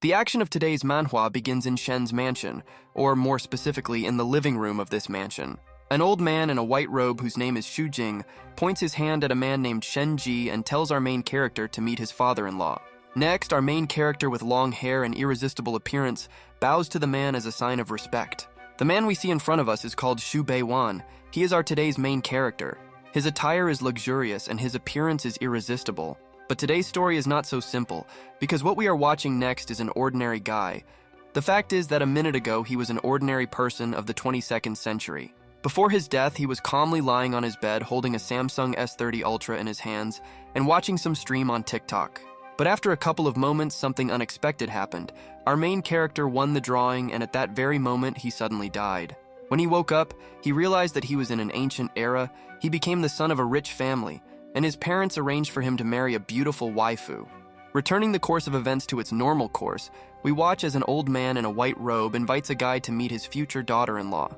The action of today's manhwa begins in Shen's mansion, or more specifically in the living room of this mansion. An old man in a white robe whose name is Xu Jing points his hand at a man named Shen Ji and tells our main character to meet his father-in-law. Next, our main character with long hair and irresistible appearance bows to the man as a sign of respect. The man we see in front of us is called Xu Beiwan. He is our today's main character. His attire is luxurious and his appearance is irresistible. But today's story is not so simple, because what we are watching next is an ordinary guy. The fact is that a minute ago he was an ordinary person of the 22nd century. Before his death, he was calmly lying on his bed holding a Samsung S30 Ultra in his hands and watching some stream on TikTok. But after a couple of moments, something unexpected happened. Our main character won the drawing, and at that very moment, he suddenly died. When he woke up, he realized that he was in an ancient era. He became the son of a rich family, and his parents arranged for him to marry a beautiful waifu. Returning the course of events to its normal course, we watch as an old man in a white robe invites a guy to meet his future daughter-in-law.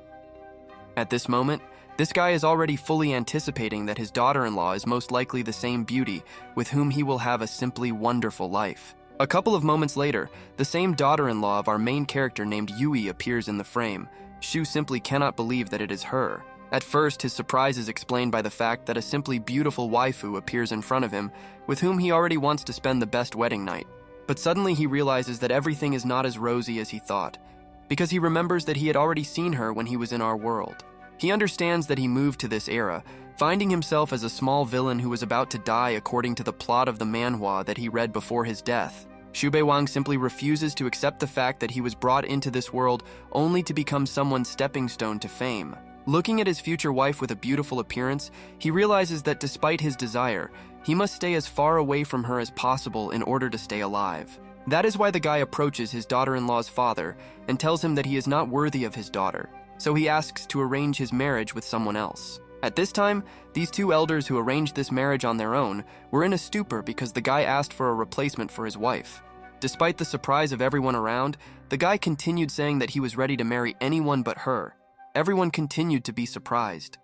At this moment, this guy is already fully anticipating that his daughter-in-law is most likely the same beauty with whom he will have a simply wonderful life. A couple of moments later, the same daughter-in-law of our main character named Yui appears in the frame. Shu simply cannot believe that it is her. At first, his surprise is explained by the fact that a simply beautiful waifu appears in front of him, with whom he already wants to spend the best wedding night. But suddenly he realizes that everything is not as rosy as he thought, because he remembers that he had already seen her when he was in our world. He understands that he moved to this era, finding himself as a small villain who was about to die according to the plot of the manhwa that he read before his death. Xu Beiwang simply refuses to accept the fact that he was brought into this world only to become someone's stepping stone to fame. Looking at his future wife with a beautiful appearance, he realizes that despite his desire, he must stay as far away from her as possible in order to stay alive. That is why the guy approaches his daughter-in-law's father and tells him that he is not worthy of his daughter, so he asks to arrange his marriage with someone else. At this time, these two elders who arranged this marriage on their own were in a stupor because the guy asked for a replacement for his wife. Despite the surprise of everyone around, the guy continued saying that he was ready to marry anyone but her. Everyone continued to be surprised.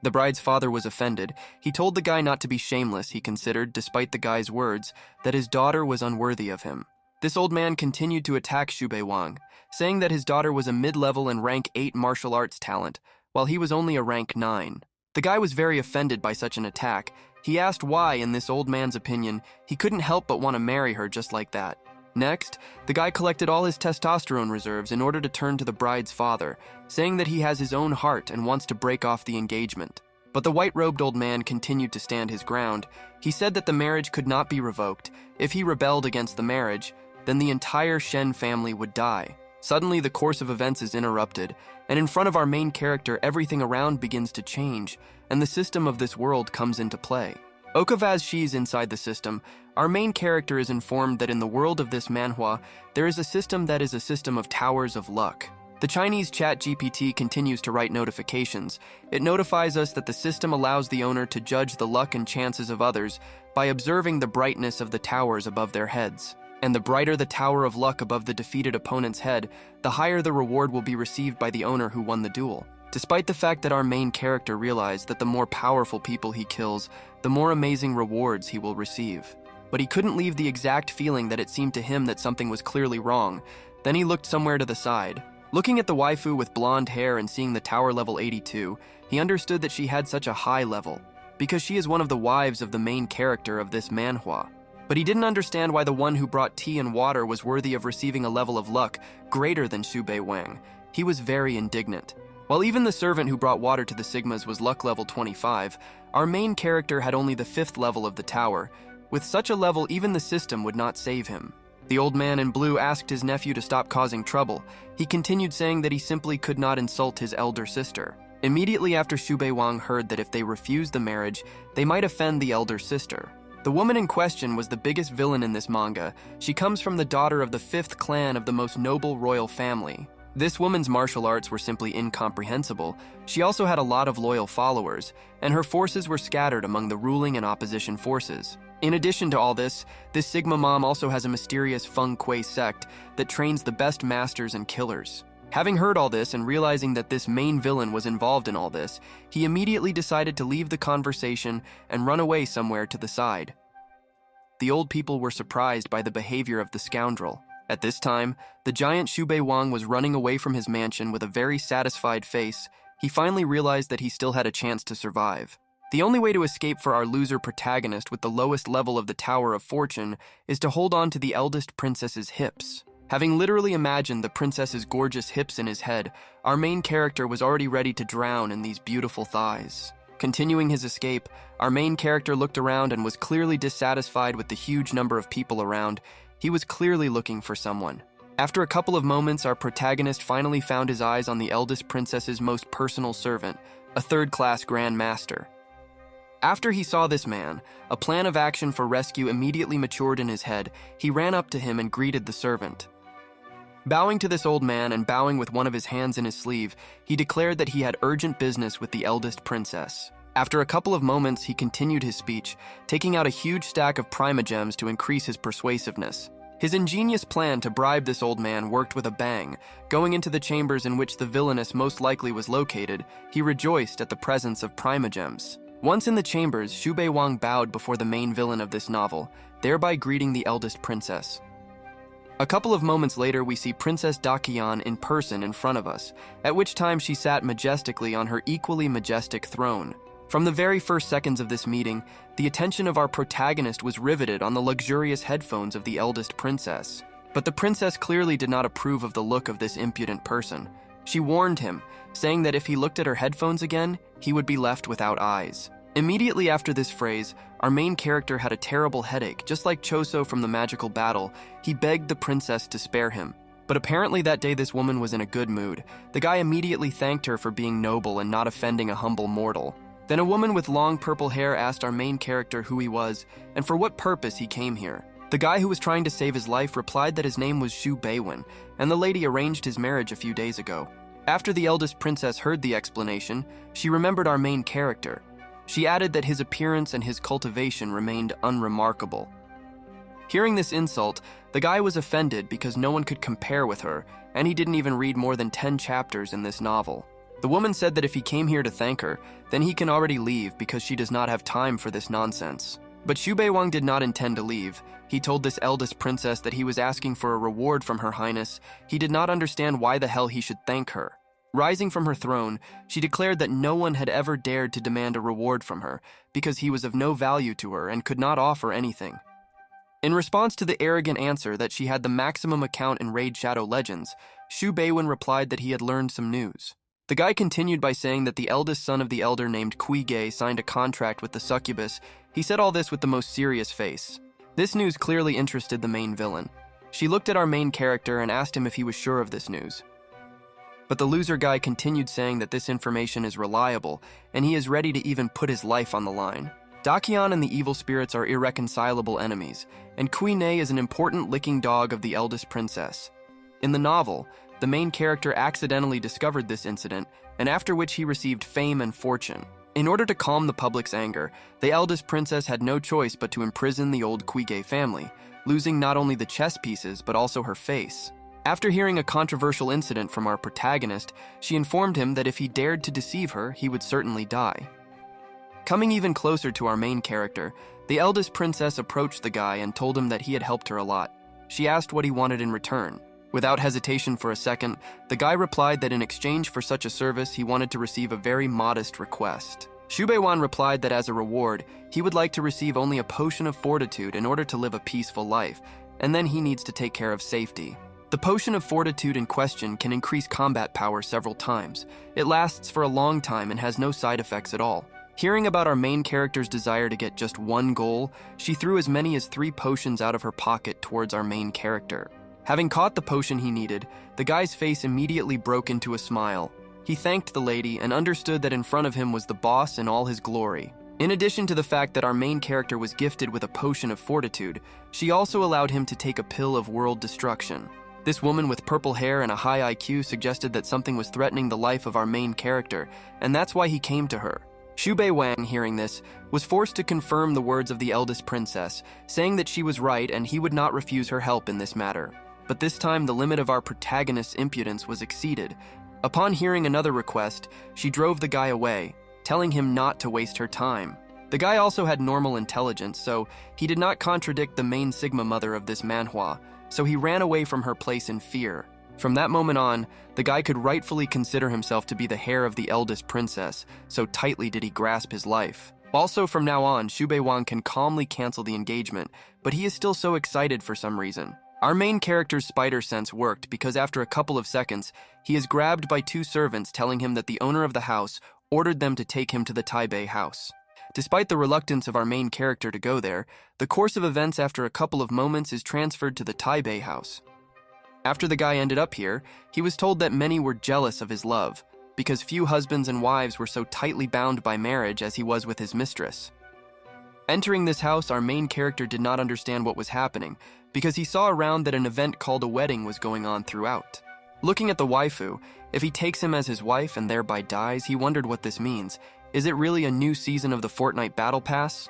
The bride's father was offended. He told the guy not to be shameless. He considered, despite the guy's words, that his daughter was unworthy of him. This old man continued to attack Xu Beiwang, saying that his daughter was a mid-level and rank 8 martial arts talent, while he was only a rank 9. The guy was very offended by such an attack. He asked why, in this old man's opinion, he couldn't help but want to marry her just like that. Next, the guy collected all his testosterone reserves in order to turn to the bride's father, saying that he has his own heart and wants to break off the engagement. But the white-robed old man continued to stand his ground. He said that the marriage could not be revoked. If he rebelled against the marriage, then the entire Shen family would die. Suddenly, the course of events is interrupted, and in front of our main character, everything around begins to change, and the system of this world comes into play. Okavaz Shi's inside the system. Our main character is informed that in the world of this manhwa, there is a system that is a system of towers of luck. The Chinese ChatGPT continues to write notifications. It notifies us that the system allows the owner to judge the luck and chances of others by observing the brightness of the towers above their heads. And the brighter the tower of luck above the defeated opponent's head, the higher the reward will be received by the owner who won the duel. Despite the fact that our main character realized that the more powerful people he kills, the more amazing rewards he will receive. But he couldn't leave the exact feeling that it seemed to him that something was clearly wrong. Then he looked somewhere to the side. Looking at the waifu with blonde hair and seeing the tower level 82, he understood that she had such a high level, because she is one of the wives of the main character of this manhwa. But he didn't understand why the one who brought tea and water was worthy of receiving a level of luck greater than Xu Beiwang. He was very indignant. While even the servant who brought water to the Sigmas was luck level 25, our main character had only the 5th level of the tower. With such a level, even the system would not save him. The old man in blue asked his nephew to stop causing trouble. He continued saying that he simply could not insult his elder sister. Immediately after Xu Beiwang heard that if they refused the marriage, they might offend the elder sister. The woman in question was the biggest villain in this manga. She comes from the daughter of the 5th clan of the most noble royal family. This woman's martial arts were simply incomprehensible. She also had a lot of loyal followers, and her forces were scattered among the ruling and opposition forces. In addition to all this Sigma mom also has a mysterious Feng Kui sect that trains the best masters and killers. Having heard all this and realizing that this main villain was involved in all this, he immediately decided to leave the conversation and run away somewhere to the side. The old people were surprised by the behavior of the scoundrel. At this time, the giant Shubei Wang was running away from his mansion with a very satisfied face. He finally realized that he still had a chance to survive. The only way to escape for our loser protagonist with the lowest level of the Tower of Fortune is to hold on to the eldest princess's hips. Having literally imagined the princess's gorgeous hips in his head, our main character was already ready to drown in these beautiful thighs. Continuing his escape, our main character looked around and was clearly dissatisfied with the huge number of people around. He was clearly looking for someone. After a couple of moments, our protagonist finally found his eyes on the eldest princess's most personal servant, a third-class Grand Master. After he saw this man, a plan of action for rescue immediately matured in his head. He ran up to him and greeted the servant. Bowing to this old man and bowing with one of his hands in his sleeve, he declared that he had urgent business with the eldest princess. After a couple of moments, he continued his speech, taking out a huge stack of primogems to increase his persuasiveness. His ingenious plan to bribe this old man worked with a bang. Going into the chambers in which the villainess most likely was located, he rejoiced at the presence of primogems. Once in the chambers, Shubei Wang bowed before the main villain of this novel, thereby greeting the eldest princess. A couple of moments later, we see Princess Dakian in person in front of us, at which time she sat majestically on her equally majestic throne. From the very first seconds of this meeting, the attention of our protagonist was riveted on the luxurious headphones of the eldest princess. But the princess clearly did not approve of the look of this impudent person. She warned him, saying that if he looked at her headphones again, he would be left without eyes. Immediately after this phrase, our main character had a terrible headache. Just like Choso from the magical battle, he begged the princess to spare him. But apparently that day this woman was in a good mood. The guy immediately thanked her for being noble and not offending a humble mortal. Then a woman with long purple hair asked our main character who he was and for what purpose he came here. The guy who was trying to save his life replied that his name was Shu Beiwen, and the lady arranged his marriage a few days ago. After the eldest princess heard the explanation, she remembered our main character. She added that his appearance and his cultivation remained unremarkable. Hearing this insult, the guy was offended because no one could compare with her, and he didn't even read more than 10 chapters in this novel. The woman said that if he came here to thank her, then he can already leave because she does not have time for this nonsense. But Shubei Wang did not intend to leave. He told this eldest princess that he was asking for a reward from Her Highness. He did not understand why the hell he should thank her. Rising from her throne, she declared that no one had ever dared to demand a reward from her because he was of no value to her and could not offer anything. In response to the arrogant answer that she had the maximum account in Raid Shadow Legends, Shu Beiwen replied that he had learned some news. The guy continued by saying that the eldest son of the elder named Kuige signed a contract with the succubus. He said all this with the most serious face. This news clearly interested the main villain. She looked at our main character and asked him if he was sure of this news. But the loser guy continued saying that this information is reliable, and he is ready to even put his life on the line. Dakian and the evil spirits are irreconcilable enemies, and Kuine is an important licking dog of the eldest princess. In the novel, the main character accidentally discovered this incident, and after which he received fame and fortune. In order to calm the public's anger, the eldest princess had no choice but to imprison the old Kuige family, losing not only the chess pieces but also her face. After hearing a controversial incident from our protagonist, she informed him that if he dared to deceive her, he would certainly die. Coming even closer to our main character, the eldest princess approached the guy and told him that he had helped her a lot. She asked what he wanted in return. Without hesitation for a second, the guy replied that in exchange for such a service, he wanted to receive a very modest request. Shubeiwan replied that as a reward, he would like to receive only a potion of fortitude in order to live a peaceful life, and then he needs to take care of safety. The potion of fortitude in question can increase combat power several times. It lasts for a long time and has no side effects at all. Hearing about our main character's desire to get just one goal, she threw as many as 3 potions out of her pocket towards our main character. Having caught the potion he needed, the guy's face immediately broke into a smile. He thanked the lady and understood that in front of him was the boss in all his glory. In addition to the fact that our main character was gifted with a potion of fortitude, she also allowed him to take a pill of world destruction. This woman with purple hair and a high IQ suggested that something was threatening the life of our main character, and that's why he came to her. Shubei Wang, hearing this, was forced to confirm the words of the eldest princess, saying that she was right and he would not refuse her help in this matter. But this time, the limit of our protagonist's impudence was exceeded. Upon hearing another request, she drove the guy away, telling him not to waste her time. The guy also had normal intelligence, so he did not contradict the main Sigma mother of this manhwa. so he ran away from her place in fear. From that moment on, the guy could rightfully consider himself to be the heir of the eldest princess, so tightly did he grasp his life. Also, from now on, Xu Beiwang can calmly cancel the engagement, but he is still so excited for some reason. Our main character's spider sense worked because after a couple of seconds, he is grabbed by two servants telling him that the owner of the house ordered them to take him to the Taipei house. Despite the reluctance of our main character to go there, the course of events after a couple of moments is transferred to the Taipei house. After the guy ended up here, he was told that many were jealous of his love, because few husbands and wives were so tightly bound by marriage as he was with his mistress. Entering this house, our main character did not understand what was happening, because he saw around that an event called a wedding was going on throughout. Looking at the waifu, if he takes him as his wife and thereby dies, he wondered what this means. Is it really a new season of the Fortnite Battle Pass?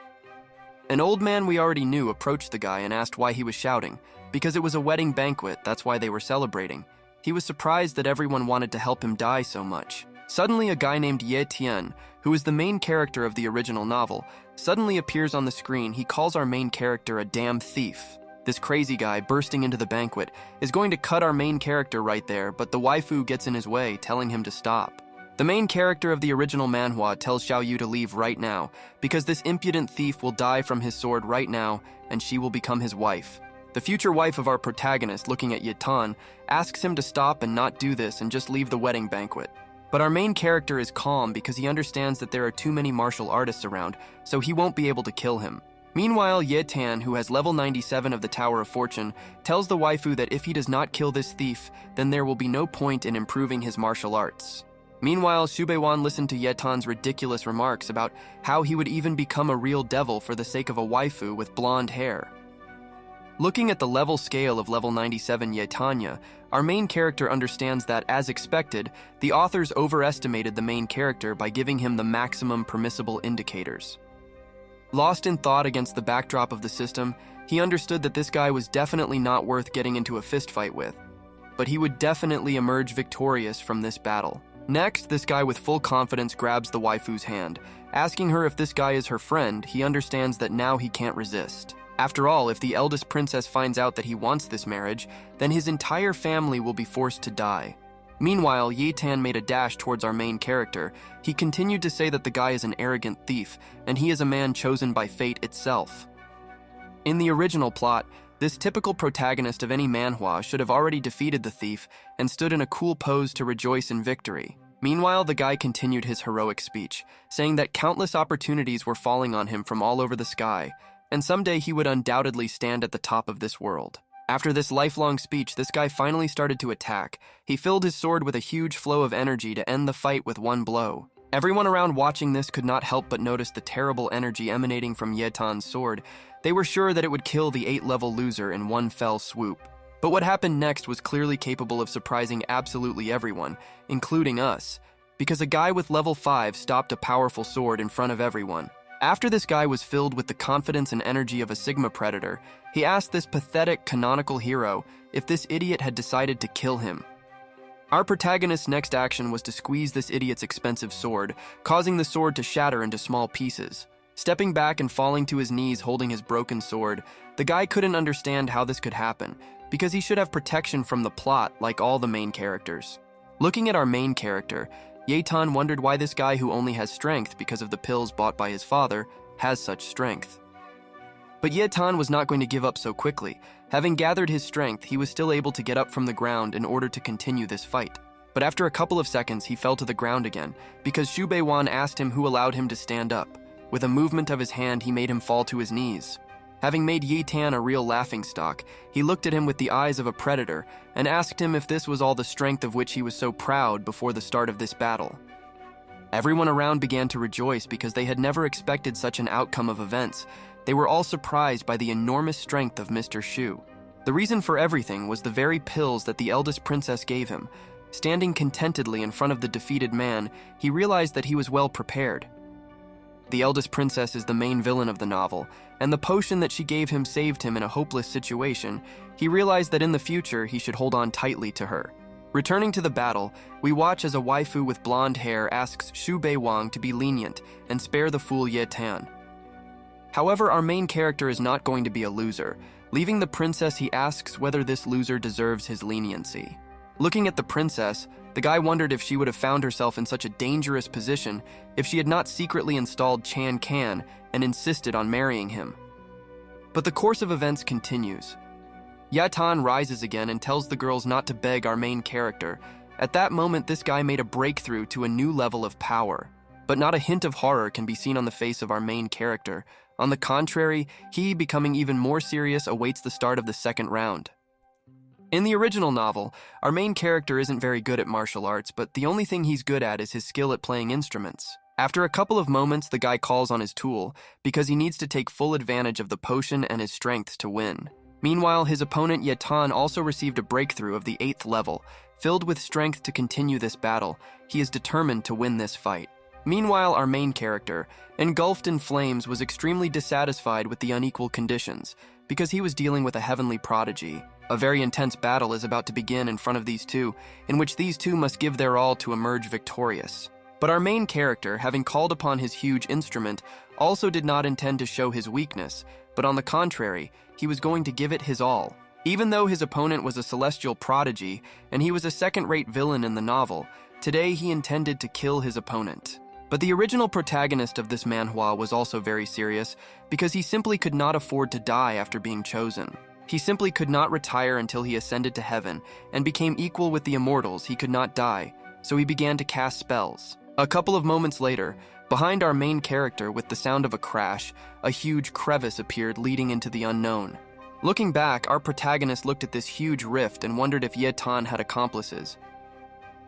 An old man we already knew approached the guy and asked why he was shouting. Because it was a wedding banquet, that's why they were celebrating. He was surprised that everyone wanted to help him die so much. Suddenly, a guy named Ye Tian, who is the main character of the original novel, suddenly appears on the screen. He calls our main character a damn thief. This crazy guy, bursting into the banquet, is going to cut our main character right there, but the waifu gets in his way, telling him to stop. The main character of the original manhwa tells Xiaoyu to leave right now, because this impudent thief will die from his sword right now, and she will become his wife. The future wife of our protagonist, looking at Yitan, asks him to stop and not do this and just leave the wedding banquet. But our main character is calm because he understands that there are too many martial artists around, so he won't be able to kill him. Meanwhile, Ye Tan, who has level 97 of the Tower of Fortune, tells the waifu that if he does not kill this thief, then there will be no point in improving his martial arts. Meanwhile, Xu Beiwan listened to Ye Tan's ridiculous remarks about how he would even become a real devil for the sake of a waifu with blonde hair. Looking at the level scale of level 97 Ye Tanya, our main character understands that, as expected, the authors overestimated the main character by giving him the maximum permissible indicators. Lost in thought against the backdrop of the system, he understood that this guy was definitely not worth getting into a fistfight with, but he would definitely emerge victorious from this battle. Next, this guy with full confidence grabs the waifu's hand. Asking her if this guy is her friend, he understands that now he can't resist. After all, if the eldest princess finds out that he wants this marriage, then his entire family will be forced to die. Meanwhile, Ye Tan made a dash towards our main character. He continued to say that the guy is an arrogant thief, and he is a man chosen by fate itself. In the original plot, this typical protagonist of any manhwa should have already defeated the thief and stood in a cool pose to rejoice in victory. Meanwhile, the guy continued his heroic speech, saying that countless opportunities were falling on him from all over the sky, and someday he would undoubtedly stand at the top of this world. After this lifelong speech, this guy finally started to attack. He filled his sword with a huge flow of energy to end the fight with one blow. Everyone around watching this could not help but notice the terrible energy emanating from Ye Tan's sword. They were sure that it would kill the 8-level loser in one fell swoop. But what happened next was clearly capable of surprising absolutely everyone, including us, because a guy with level 5 stopped a powerful sword in front of everyone. After this guy was filled with the confidence and energy of a Sigma Predator, he asked this pathetic canonical hero if this idiot had decided to kill him. Our protagonist's next action was to squeeze this idiot's expensive sword, causing the sword to shatter into small pieces. Stepping back and falling to his knees holding his broken sword, the guy couldn't understand how this could happen, because he should have protection from the plot like all the main characters. Looking at our main character, Ye Tan wondered why this guy who only has strength because of the pills bought by his father has such strength. But Ye Tan was not going to give up so quickly. Having gathered his strength, he was still able to get up from the ground in order to continue this fight. But after a couple of seconds, he fell to the ground again, because Xu Beiwan asked him who allowed him to stand up. With a movement of his hand, he made him fall to his knees. Having made Ye Tan a real laughingstock, he looked at him with the eyes of a predator and asked him if this was all the strength of which he was so proud before the start of this battle. Everyone around began to rejoice because they had never expected such an outcome of events. They were all surprised by the enormous strength of Mr. Xu. The reason for everything was the very pills that the eldest princess gave him. Standing contentedly in front of the defeated man, he realized that he was well prepared. The eldest princess is the main villain of the novel, and the potion that she gave him saved him in a hopeless situation. He realized that in the future he should hold on tightly to her. Returning to the battle, we watch as a waifu with blonde hair asks Xu Beiwang to be lenient and spare the fool Ye Tan. However, our main character is not going to be a loser. Leaving the princess, he asks whether this loser deserves his leniency. Looking at the princess, the guy wondered if she would have found herself in such a dangerous position if she had not secretly installed Chan Can and insisted on marrying him. But the course of events continues. Yatan rises again and tells the girls not to beg our main character. At that moment, this guy made a breakthrough to a new level of power. But not a hint of horror can be seen on the face of our main character. On the contrary, he, becoming even more serious, awaits the start of the second round. In the original novel, our main character isn't very good at martial arts, but the only thing he's good at is his skill at playing instruments. After a couple of moments, the guy calls on his tool because he needs to take full advantage of the potion and his strength to win. Meanwhile, his opponent Yetan also received a breakthrough of the 8th level. Filled with strength to continue this battle, he is determined to win this fight. Meanwhile, our main character, engulfed in flames, was extremely dissatisfied with the unequal conditions because he was dealing with a heavenly prodigy. A very intense battle is about to begin in front of these two, in which these two must give their all to emerge victorious. But our main character, having called upon his huge instrument, also did not intend to show his weakness, but on the contrary, he was going to give it his all. Even though his opponent was a celestial prodigy, and he was a second-rate villain in the novel, today he intended to kill his opponent. But the original protagonist of this manhwa was also very serious, because he simply could not afford to die after being chosen. He simply could not retire until he ascended to heaven and became equal with the immortals. He could not die, so he began to cast spells. A couple of moments later, behind our main character, with the sound of a crash, a huge crevice appeared leading into the unknown. Looking back, our protagonist looked at this huge rift and wondered if Yetan had accomplices.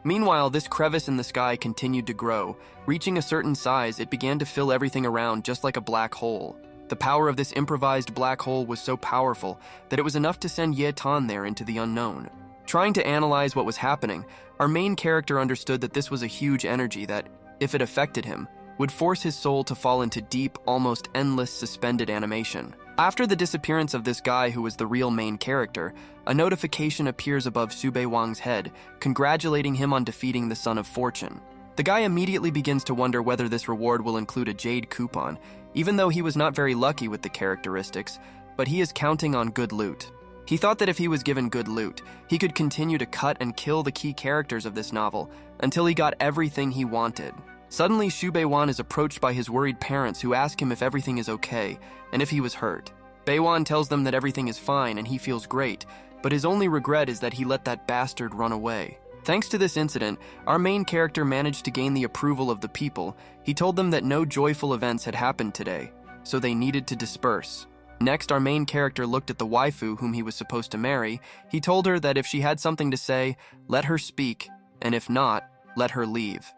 Meanwhile, this crevice in the sky continued to grow. Reaching a certain size, it began to fill everything around just like a black hole. The power of this improvised black hole was so powerful that it was enough to send Yetan there into the unknown. Trying to analyze what was happening, our main character understood that this was a huge energy that, if it affected him, would force his soul to fall into deep, almost endless suspended animation. After the disappearance of this guy who was the real main character, a notification appears above Sube Wang's head, congratulating him on defeating the Son of Fortune. The guy immediately begins to wonder whether this reward will include a jade coupon, even though he was not very lucky with the characteristics, but he is counting on good loot. He thought that if he was given good loot, he could continue to cut and kill the key characters of this novel until he got everything he wanted. Suddenly, Shubewan is approached by his worried parents who ask him if everything is okay and if he was hurt. Beiwan tells them that everything is fine and he feels great, but his only regret is that he let that bastard run away. Thanks to this incident, our main character managed to gain the approval of the people. He told them that no joyful events had happened today, so they needed to disperse. Next, our main character looked at the waifu whom he was supposed to marry. He told her that if she had something to say, let her speak, and if not, let her leave.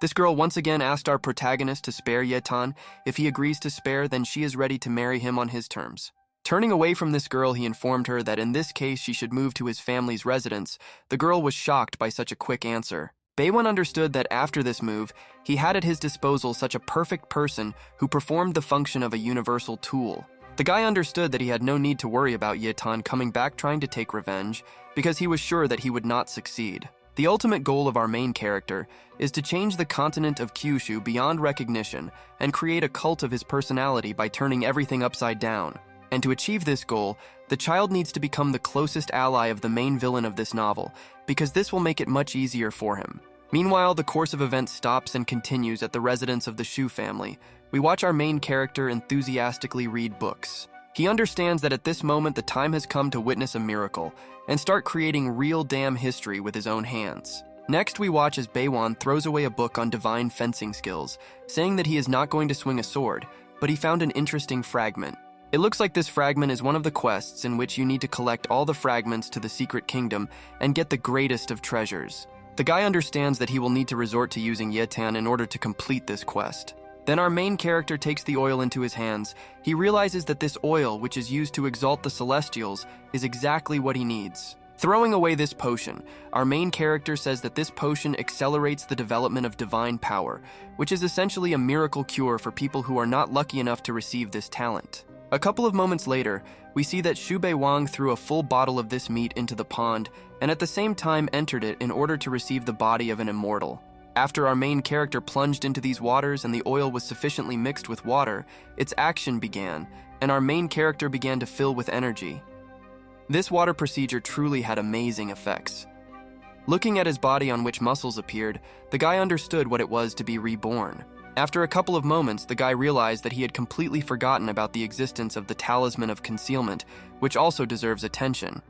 This girl once again asked our protagonist to spare Yetan. If he agrees to spare, then she is ready to marry him on his terms. Turning away from this girl, he informed her that in this case she should move to his family's residence. The girl was shocked by such a quick answer. Baewon understood that after this move, he had at his disposal such a perfect person who performed the function of a universal tool. The guy understood that he had no need to worry about Yetan coming back trying to take revenge, because he was sure that he would not succeed. The ultimate goal of our main character is to change the continent of Kyushu beyond recognition and create a cult of his personality by turning everything upside down. And to achieve this goal, the child needs to become the closest ally of the main villain of this novel, because this will make it much easier for him. Meanwhile, the course of events stops and continues at the residence of the Shu family. We watch our main character enthusiastically read books. He understands that at this moment the time has come to witness a miracle and start creating real damn history with his own hands. Next, we watch as Baewon throws away a book on divine fencing skills, saying that he is not going to swing a sword, but he found an interesting fragment. It looks like this fragment is one of the quests in which you need to collect all the fragments to the secret kingdom and get the greatest of treasures. The guy understands that he will need to resort to using Yetan in order to complete this quest. Then our main character takes the oil into his hands. He realizes that this oil, which is used to exalt the Celestials, is exactly what he needs. Throwing away this potion, our main character says that this potion accelerates the development of divine power, which is essentially a miracle cure for people who are not lucky enough to receive this talent. A couple of moments later, we see that Shubei Wang threw a full bottle of this meat into the pond and at the same time entered it in order to receive the body of an immortal. After our main character plunged into these waters and the oil was sufficiently mixed with water, its action began, and our main character began to fill with energy. This water procedure truly had amazing effects. Looking at his body on which muscles appeared, the guy understood what it was to be reborn. After a couple of moments, the guy realized that he had completely forgotten about the existence of the talisman of concealment, which also deserves attention.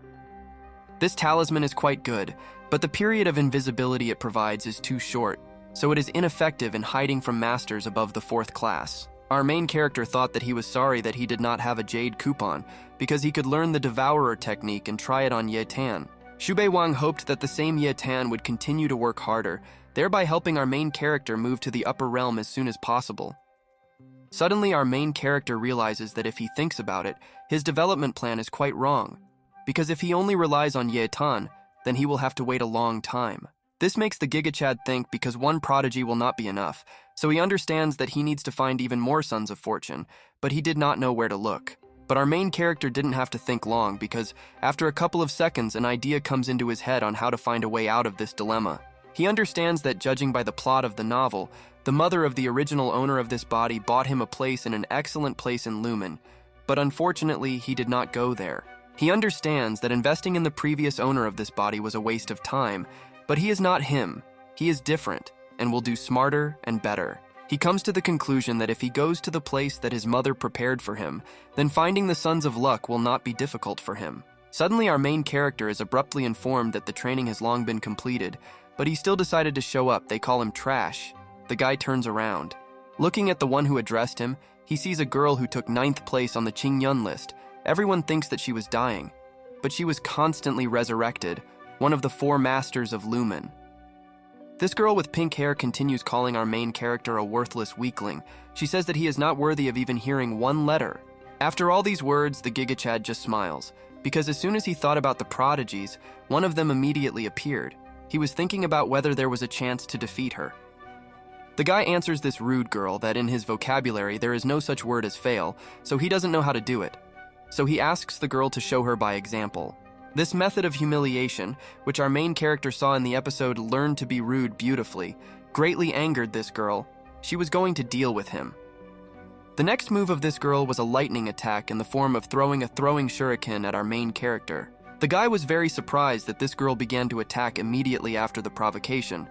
This talisman is quite good, but the period of invisibility it provides is too short, so it is ineffective in hiding from masters above the 4th class. Our main character thought that he was sorry that he did not have a jade coupon, because he could learn the devourer technique and try it on Ye Tan. Xubei Wang hoped that the same Ye Tan would continue to work harder, thereby helping our main character move to the upper realm as soon as possible. Suddenly, our main character realizes that if he thinks about it, his development plan is quite wrong, because if he only relies on Ye Tan, then he will have to wait a long time. This makes the Giga Chad think because one prodigy will not be enough, so he understands that he needs to find even more Sons of Fortune, but he did not know where to look. But our main character didn't have to think long because after a couple of seconds, an idea comes into his head on how to find a way out of this dilemma. He understands that judging by the plot of the novel, the mother of the original owner of this body bought him a place in an excellent place in Lumen, but unfortunately he did not go there. He understands that investing in the previous owner of this body was a waste of time, but he is not him. He is different and will do smarter and better. He comes to the conclusion that if he goes to the place that his mother prepared for him, then finding the Sons of Luck will not be difficult for him. Suddenly, our main character is abruptly informed that the training has long been completed, but he still decided to show up. They call him Trash. The guy turns around. Looking at the one who addressed him, he sees a girl who took 9th place on the Qingyun list. Everyone thinks that she was dying, but she was constantly resurrected, one of the 4 masters of Lumen. This girl with pink hair continues calling our main character a worthless weakling. She says that he is not worthy of even hearing one letter. After all these words, the Giga Chad just smiles, because as soon as he thought about the prodigies, one of them immediately appeared. He was thinking about whether there was a chance to defeat her. The guy answers this rude girl that in his vocabulary there is no such word as fail, so he doesn't know how to do it. So he asks the girl to show her by example. This method of humiliation, which our main character saw in the episode Learn to be Rude beautifully, greatly angered this girl. She was going to deal with him. The next move of this girl was a lightning attack in the form of throwing a throwing shuriken at our main character. The guy was very surprised that this girl began to attack immediately after the provocation,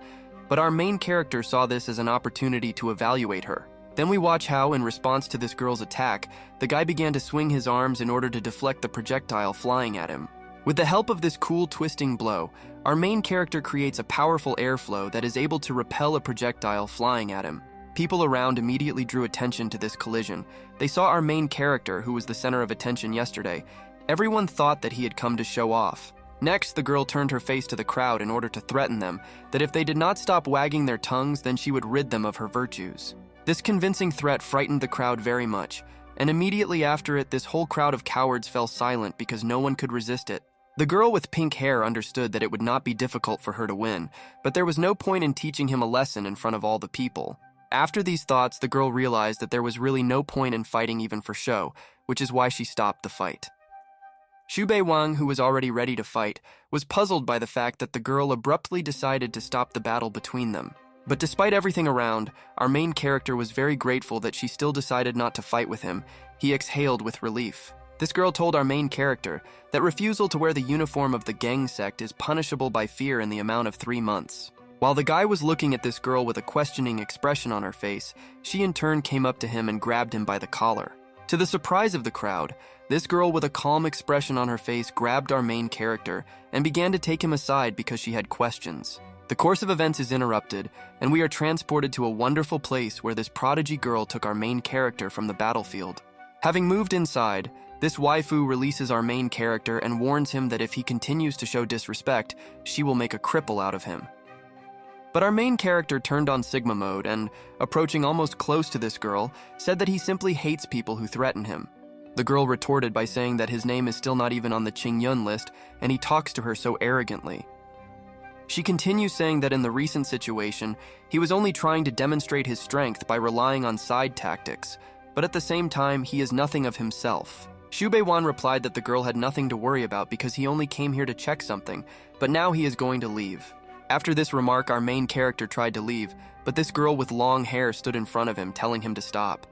but our main character saw this as an opportunity to evaluate her. Then we watch how, in response to this girl's attack, the guy began to swing his arms in order to deflect the projectile flying at him. With the help of this cool twisting blow, our main character creates a powerful airflow that is able to repel a projectile flying at him. People around immediately drew attention to this collision. They saw our main character, who was the center of attention yesterday. Everyone thought that he had come to show off. Next, the girl turned her face to the crowd in order to threaten them that if they did not stop wagging their tongues, then she would rid them of her virtues. This convincing threat frightened the crowd very much, and immediately after it, this whole crowd of cowards fell silent because no one could resist it. The girl with pink hair understood that it would not be difficult for her to win, but there was no point in teaching him a lesson in front of all the people. After these thoughts, the girl realized that there was really no point in fighting even for show, which is why she stopped the fight. Xubei Wang, who was already ready to fight, was puzzled by the fact that the girl abruptly decided to stop the battle between them. But despite everything around, our main character was very grateful that she still decided not to fight with him. He exhaled with relief. This girl told our main character that refusal to wear the uniform of the gang sect is punishable by fear in the amount of 3 months. While the guy was looking at this girl with a questioning expression on her face, she in turn came up to him and grabbed him by the collar. To the surprise of the crowd, this girl with a calm expression on her face grabbed our main character and began to take him aside because she had questions. The course of events is interrupted, and we are transported to a wonderful place where this prodigy girl took our main character from the battlefield. Having moved inside, this waifu releases our main character and warns him that if he continues to show disrespect, she will make a cripple out of him. But our main character turned on Sigma mode and, approaching almost close to this girl, said that he simply hates people who threaten him. The girl retorted by saying that his name is still not even on the Qingyun list, and he talks to her so arrogantly. She continues saying that in the recent situation, he was only trying to demonstrate his strength by relying on side tactics, but at the same time, he is nothing of himself. Xubei Wan replied that the girl had nothing to worry about because he only came here to check something, but now he is going to leave. After this remark, our main character tried to leave, but this girl with long hair stood in front of him, telling him to stop.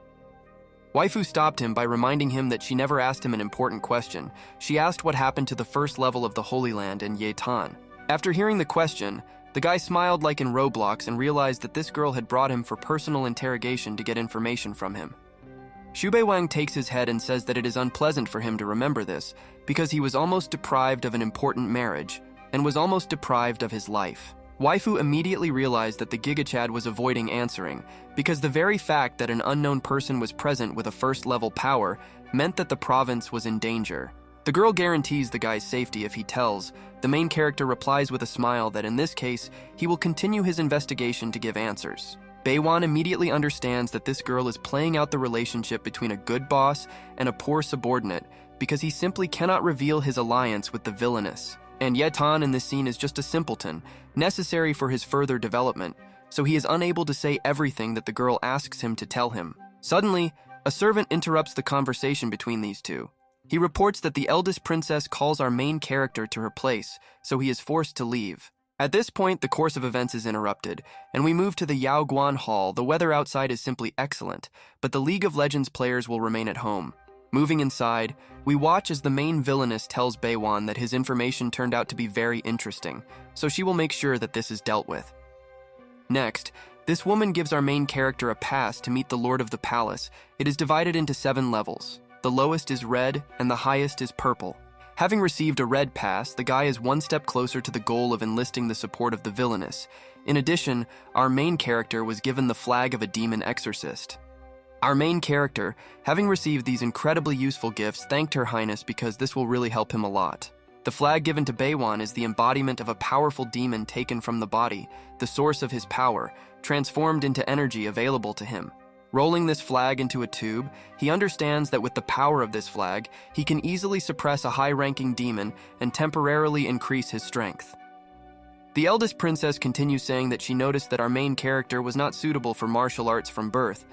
Waifu stopped him by reminding him that she never asked him an important question. She asked what happened to the first level of the Holy Land in Yetan. After hearing the question, the guy smiled like in Roblox and realized that this girl had brought him for personal interrogation to get information from him. Xubei Wang takes his head and says that it is unpleasant for him to remember this because he was almost deprived of an important marriage and was almost deprived of his life. Waifu immediately realized that the Gigachad was avoiding answering because the very fact that an unknown person was present with a first-level power meant that the province was in danger. The girl guarantees the guy's safety if he tells. The main character replies with a smile that in this case, he will continue his investigation to give answers. Beiwan immediately understands that this girl is playing out the relationship between a good boss and a poor subordinate because he simply cannot reveal his alliance with the villainess. And Yetan in this scene is just a simpleton, necessary for his further development, so he is unable to say everything that the girl asks him to tell him. Suddenly, a servant interrupts the conversation between these two. He reports that the eldest princess calls our main character to her place, so he is forced to leave. At this point, the course of events is interrupted, and we move to the Yaoguan Hall. The weather outside is simply excellent, but the League of Legends players will remain at home. Moving inside, we watch as the main villainess tells Beiwan that his information turned out to be very interesting, so she will make sure that this is dealt with. Next, this woman gives our main character a pass to meet the Lord of the Palace. It is divided into 7 levels. The lowest is red, and the highest is purple. Having received a red pass, the guy is one step closer to the goal of enlisting the support of the villainess. In addition, our main character was given the flag of a demon exorcist. Our main character, having received these incredibly useful gifts, thanked Her Highness because this will really help him a lot. The flag given to Beiwan is the embodiment of a powerful demon taken from the body, the source of his power, transformed into energy available to him. Rolling this flag into a tube, he understands that with the power of this flag, he can easily suppress a high-ranking demon and temporarily increase his strength. The eldest princess continues saying that she noticed that our main character was not suitable for martial arts from birth,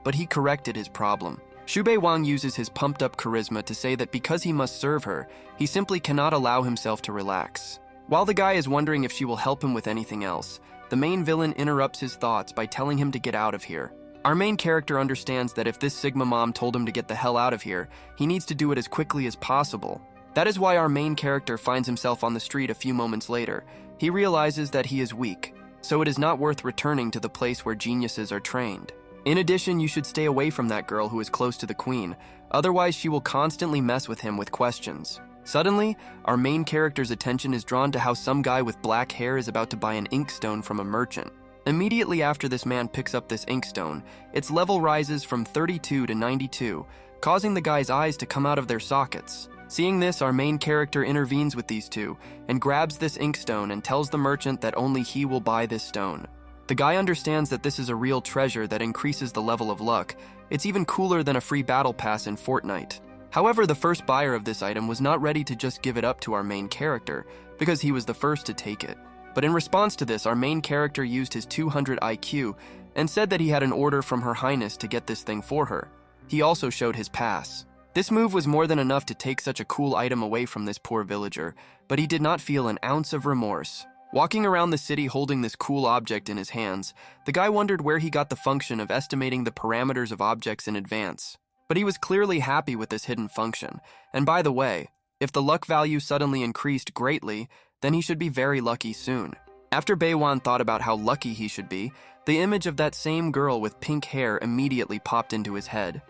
but he corrected his problem. Xubei Wang uses his pumped-up charisma to say that because he must serve her, he simply cannot allow himself to relax. While the guy is wondering if she will help him with anything else, the main villain interrupts his thoughts by telling him to get out of here. Our main character understands that if this Sigma mom told him to get the hell out of here, he needs to do it as quickly as possible. That is why our main character finds himself on the street a few moments later. He realizes that he is weak, so it is not worth returning to the place where geniuses are trained. In addition, you should stay away from that girl who is close to the queen, otherwise she will constantly mess with him with questions. Suddenly, our main character's attention is drawn to how some guy with black hair is about to buy an inkstone from a merchant. Immediately after this man picks up this inkstone, its level rises from 32 to 92, causing the guy's eyes to come out of their sockets. Seeing this, our main character intervenes with these two and grabs this inkstone and tells the merchant that only he will buy this stone. The guy understands that this is a real treasure that increases the level of luck. It's even cooler than a free battle pass in Fortnite. However, the first buyer of this item was not ready to just give it up to our main character, because he was the first to take it. But in response to this, our main character used his 200 IQ and said that he had an order from Her Highness to get this thing for her. He also showed his pass. This move was more than enough to take such a cool item away from this poor villager, but he did not feel an ounce of remorse. Walking around the city holding this cool object in his hands, the guy wondered where he got the function of estimating the parameters of objects in advance. But he was clearly happy with this hidden function. And by the way, if the luck value suddenly increased greatly, then he should be very lucky soon. After Beiwan thought about how lucky he should be, the image of that same girl with pink hair immediately popped into his head.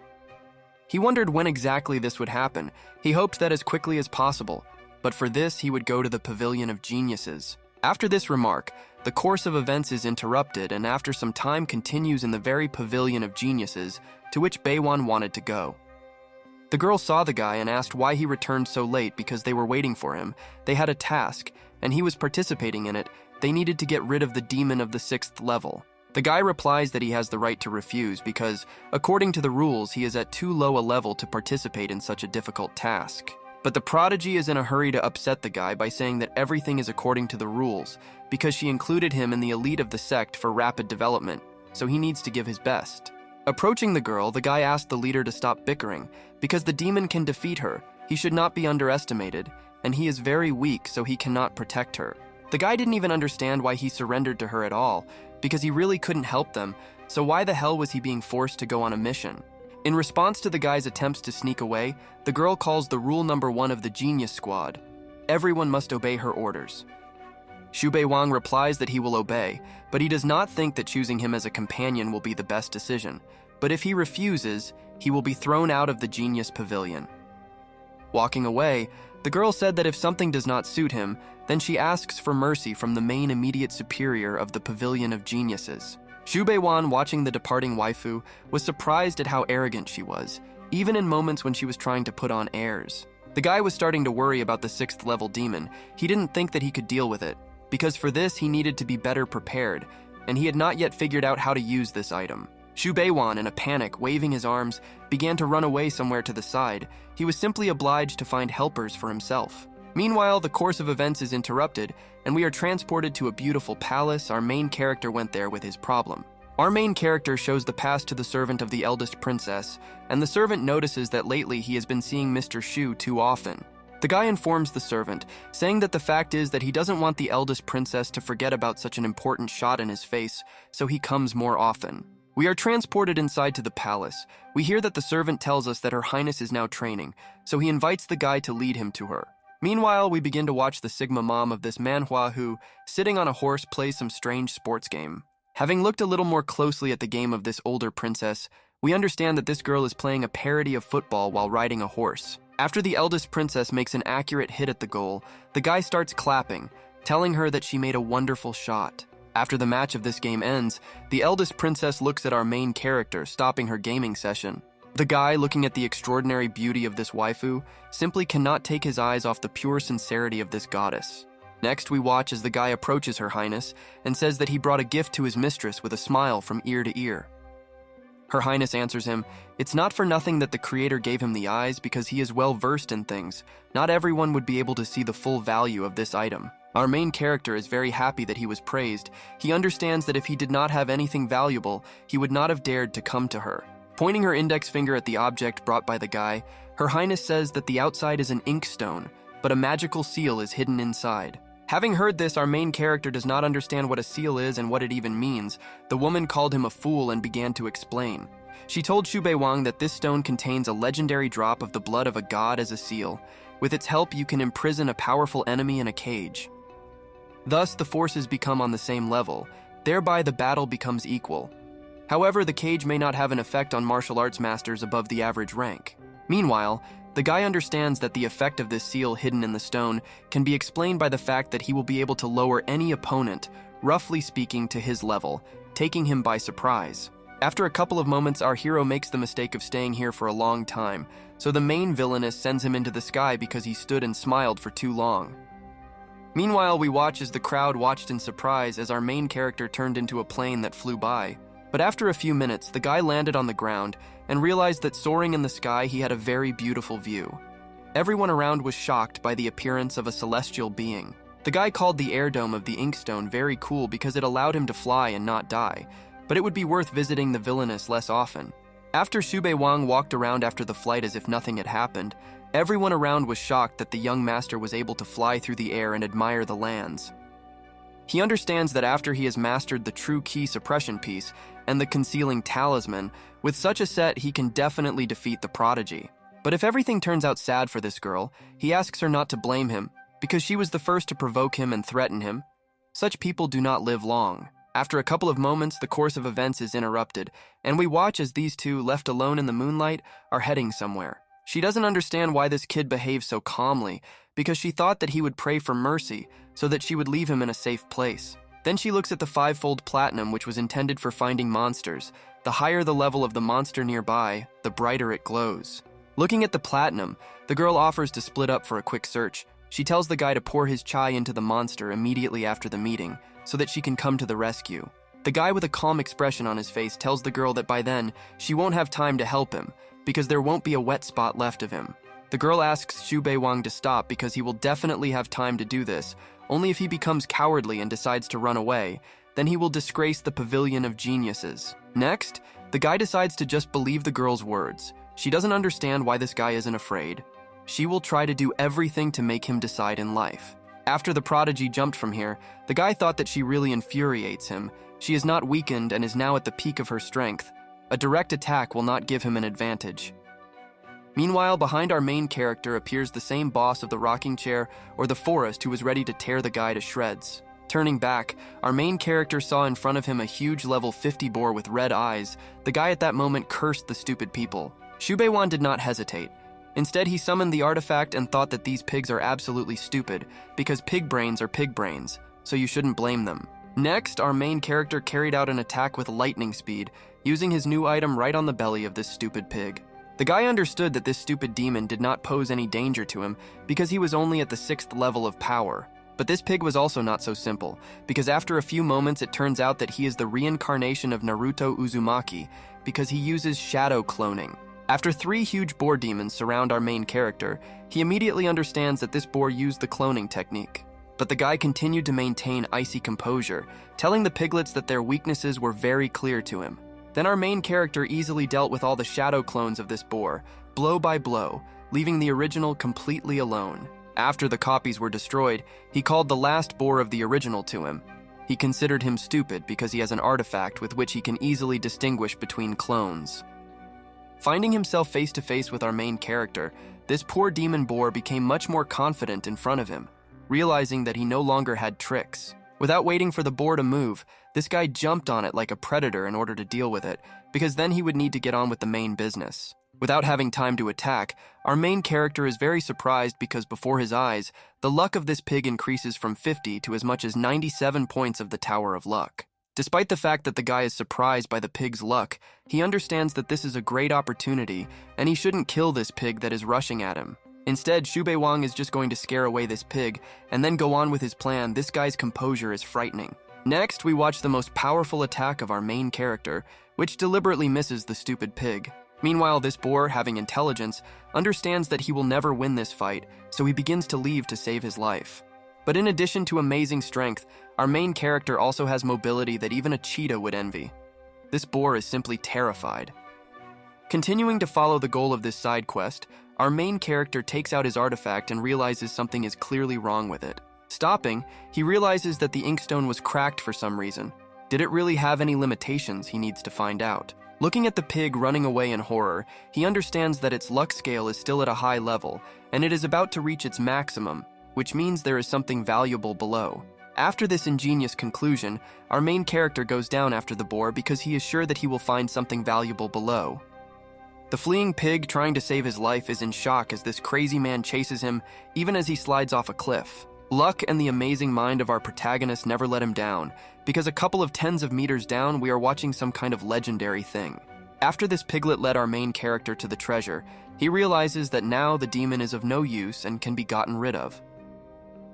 He wondered when exactly this would happen. He hoped that as quickly as possible, but for this he would go to the Pavilion of Geniuses. After this remark, the course of events is interrupted and after some time continues in the very Pavilion of Geniuses to which Beiwan wanted to go. The girl saw the guy and asked why he returned so late because they were waiting for him. They had a task, and he was participating in it. They needed to get rid of the demon of the 6th level. The guy replies that he has the right to refuse because, according to the rules, he is at too low a level to participate in such a difficult task. But the prodigy is in a hurry to upset the guy by saying that everything is according to the rules because she included him in the elite of the sect for rapid development, so he needs to give his best. Approaching the girl, the guy asked the leader to stop bickering because the demon can defeat her. He should not be underestimated, and he is very weak, so he cannot protect her. The guy didn't even understand why he surrendered to her at all because he really couldn't help them, so why the hell was he being forced to go on a mission? In response to the guy's attempts to sneak away, the girl calls the rule number 1 of the Genius Squad: everyone must obey her orders. Xu Wang replies that he will obey, but he does not think that choosing him as a companion will be the best decision. But if he refuses, he will be thrown out of the Genius Pavilion. Walking away, the girl said that if something does not suit him, then she asks for mercy from the main immediate superior of the Pavilion of Geniuses. Xu Wan, watching the departing waifu, was surprised at how arrogant she was, even in moments when she was trying to put on airs. The guy was starting to worry about the 6th level demon. He didn't think that he could deal with it, because for this he needed to be better prepared, and he had not yet figured out how to use this item. Xu Wan, in a panic, waving his arms, began to run away somewhere to the side. He was simply obliged to find helpers for himself. Meanwhile, the course of events is interrupted, and we are transported to a beautiful palace. Our main character went there with his problem. Our main character shows the past to the servant of the eldest princess, and the servant notices that lately he has been seeing Mr. Xu too often. The guy informs the servant, saying that the fact is that he doesn't want the eldest princess to forget about such an important shot in his face, so he comes more often. We are transported inside to the palace. We hear that the servant tells us that Her Highness is now training, so he invites the guy to lead him to her. Meanwhile, we begin to watch the Sigma mom of this Manhwa who, sitting on a horse, plays some strange sports game. Having looked a little more closely at the game of this older princess, we understand that this girl is playing a parody of football while riding a horse. After the eldest princess makes an accurate hit at the goal, the guy starts clapping, telling her that she made a wonderful shot. After the match of this game ends, the eldest princess looks at our main character, stopping her gaming session. The guy, looking at the extraordinary beauty of this waifu, simply cannot take his eyes off the pure sincerity of this goddess. Next, we watch as the guy approaches Her Highness and says that he brought a gift to his mistress with a smile from ear to ear. Her Highness answers him, "It's not for nothing that the Creator gave him the eyes, because he is well versed in things. Not everyone would be able to see the full value of this item." Our main character is very happy that he was praised. He understands that if he did not have anything valuable, he would not have dared to come to her. Pointing her index finger at the object brought by the guy, Her Highness says that the outside is an inkstone, but a magical seal is hidden inside. Having heard this, our main character does not understand what a seal is and what it even means. The woman called him a fool and began to explain. She told Xu Wang that this stone contains a legendary drop of the blood of a god as a seal. With its help, you can imprison a powerful enemy in a cage. Thus, the forces become on the same level. Thereby, the battle becomes equal. However, the cage may not have an effect on martial arts masters above the average rank. Meanwhile, the guy understands that the effect of this seal hidden in the stone can be explained by the fact that he will be able to lower any opponent, roughly speaking, to his level, taking him by surprise. After a couple of moments, our hero makes the mistake of staying here for a long time, so the main villainess sends him into the sky because he stood and smiled for too long. Meanwhile, we watch as the crowd watched in surprise as our main character turned into a plane that flew by. But after a few minutes, the guy landed on the ground and realized that soaring in the sky, he had a very beautiful view. Everyone around was shocked by the appearance of a celestial being. The guy called the air dome of the inkstone very cool because it allowed him to fly and not die, but it would be worth visiting the villainess less often. After Xu Wang walked around after the flight as if nothing had happened, everyone around was shocked that the young master was able to fly through the air and admire the lands. He understands that after he has mastered the true key suppression piece and the concealing talisman, with such a set he can definitely defeat the prodigy. But if everything turns out sad for this girl, he asks her not to blame him, because she was the first to provoke him and threaten him. Such people do not live long. After a couple of moments, the course of events is interrupted, and we watch as these two, left alone in the moonlight, are heading somewhere. She doesn't understand why this kid behaves so calmly, because she thought that he would pray for mercy so that she would leave him in a safe place. Then she looks at the 5-fold platinum, which was intended for finding monsters. The higher the level of the monster nearby, the brighter it glows. Looking at the platinum, the girl offers to split up for a quick search. She tells the guy to pour his chai into the monster immediately after the meeting, so that she can come to the rescue. The guy with a calm expression on his face tells the girl that by then, she won't have time to help him, because there won't be a wet spot left of him. The girl asks Xu Wang to stop because he will definitely have time to do this. Only if he becomes cowardly and decides to run away, then he will disgrace the Pavilion of Geniuses. Next, the guy decides to just believe the girl's words. She doesn't understand why this guy isn't afraid. She will try to do everything to make him decide in life. After the prodigy jumped from here, the guy thought that she really infuriates him. She is not weakened and is now at the peak of her strength. A direct attack will not give him an advantage. Meanwhile, behind our main character appears the same boss of the rocking chair or the forest who was ready to tear the guy to shreds. Turning back, our main character saw in front of him a huge level 50 boar with red eyes. The guy at that moment cursed the stupid people. Shubeiwan did not hesitate. Instead, he summoned the artifact and thought that these pigs are absolutely stupid, because pig brains are pig brains, so you shouldn't blame them. Next, our main character carried out an attack with lightning speed, using his new item right on the belly of this stupid pig. The guy understood that this stupid demon did not pose any danger to him because he was only at the 6th level of power. But this pig was also not so simple, because after a few moments it turns out that he is the reincarnation of Naruto Uzumaki because he uses shadow cloning. After 3 huge boar demons surround our main character, he immediately understands that this boar used the cloning technique. But the guy continued to maintain icy composure, telling the piglets that their weaknesses were very clear to him. Then our main character easily dealt with all the shadow clones of this boar, blow by blow, leaving the original completely alone. After the copies were destroyed, he called the last boar of the original to him. He considered him stupid because he has an artifact with which he can easily distinguish between clones. Finding himself face to face with our main character, this poor demon boar became much more confident in front of him, realizing that he no longer had tricks. Without waiting for the boar to move, this guy jumped on it like a predator in order to deal with it, because then he would need to get on with the main business. Without having time to attack, our main character is very surprised because before his eyes, the luck of this pig increases from 50 to as much as 97 points of the Tower of Luck. Despite the fact that the guy is surprised by the pig's luck, he understands that this is a great opportunity and he shouldn't kill this pig that is rushing at him. Instead, Shubeiwan is just going to scare away this pig and then go on with his plan. This guy's composure is frightening. Next, we watch the most powerful attack of our main character, which deliberately misses the stupid pig. Meanwhile, this boar, having intelligence, understands that he will never win this fight, so he begins to leave to save his life. But in addition to amazing strength, our main character also has mobility that even a cheetah would envy. This boar is simply terrified. Continuing to follow the goal of this side quest, our main character takes out his artifact and realizes something is clearly wrong with it. Stopping, he realizes that the inkstone was cracked for some reason. Did it really have any limitations? He needs to find out. Looking at the pig running away in horror, he understands that its luck scale is still at a high level, and it is about to reach its maximum, which means there is something valuable below. After this ingenious conclusion, our main character goes down after the boar because he is sure that he will find something valuable below. The fleeing pig, trying to save his life, is in shock as this crazy man chases him even as he slides off a cliff. Luck and the amazing mind of our protagonist never let him down, because a couple of tens of meters down we are watching some kind of legendary thing. After this piglet led our main character to the treasure, he realizes that now the demon is of no use and can be gotten rid of.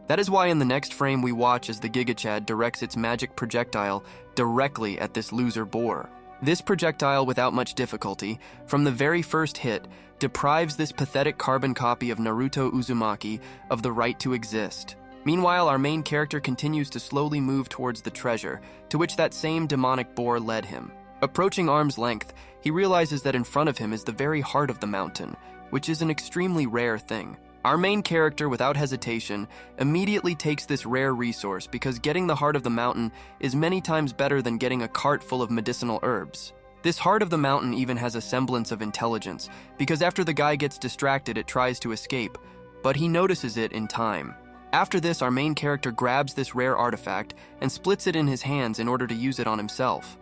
That is why in the next frame we watch as the Gigachad directs its magic projectile directly at this loser boar. This projectile, without much difficulty, from the very first hit, deprives this pathetic carbon copy of Naruto Uzumaki of the right to exist. Meanwhile, our main character continues to slowly move towards the treasure, to which that same demonic boar led him. Approaching arm's length, he realizes that in front of him is the very heart of the mountain, which is an extremely rare thing. Our main character, without hesitation, immediately takes this rare resource because getting the heart of the mountain is many times better than getting a cart full of medicinal herbs. This heart of the mountain even has a semblance of intelligence, because after the guy gets distracted it tries to escape, but he notices it in time. After this, our main character grabs this rare artifact and splits it in his hands in order to use it on himself.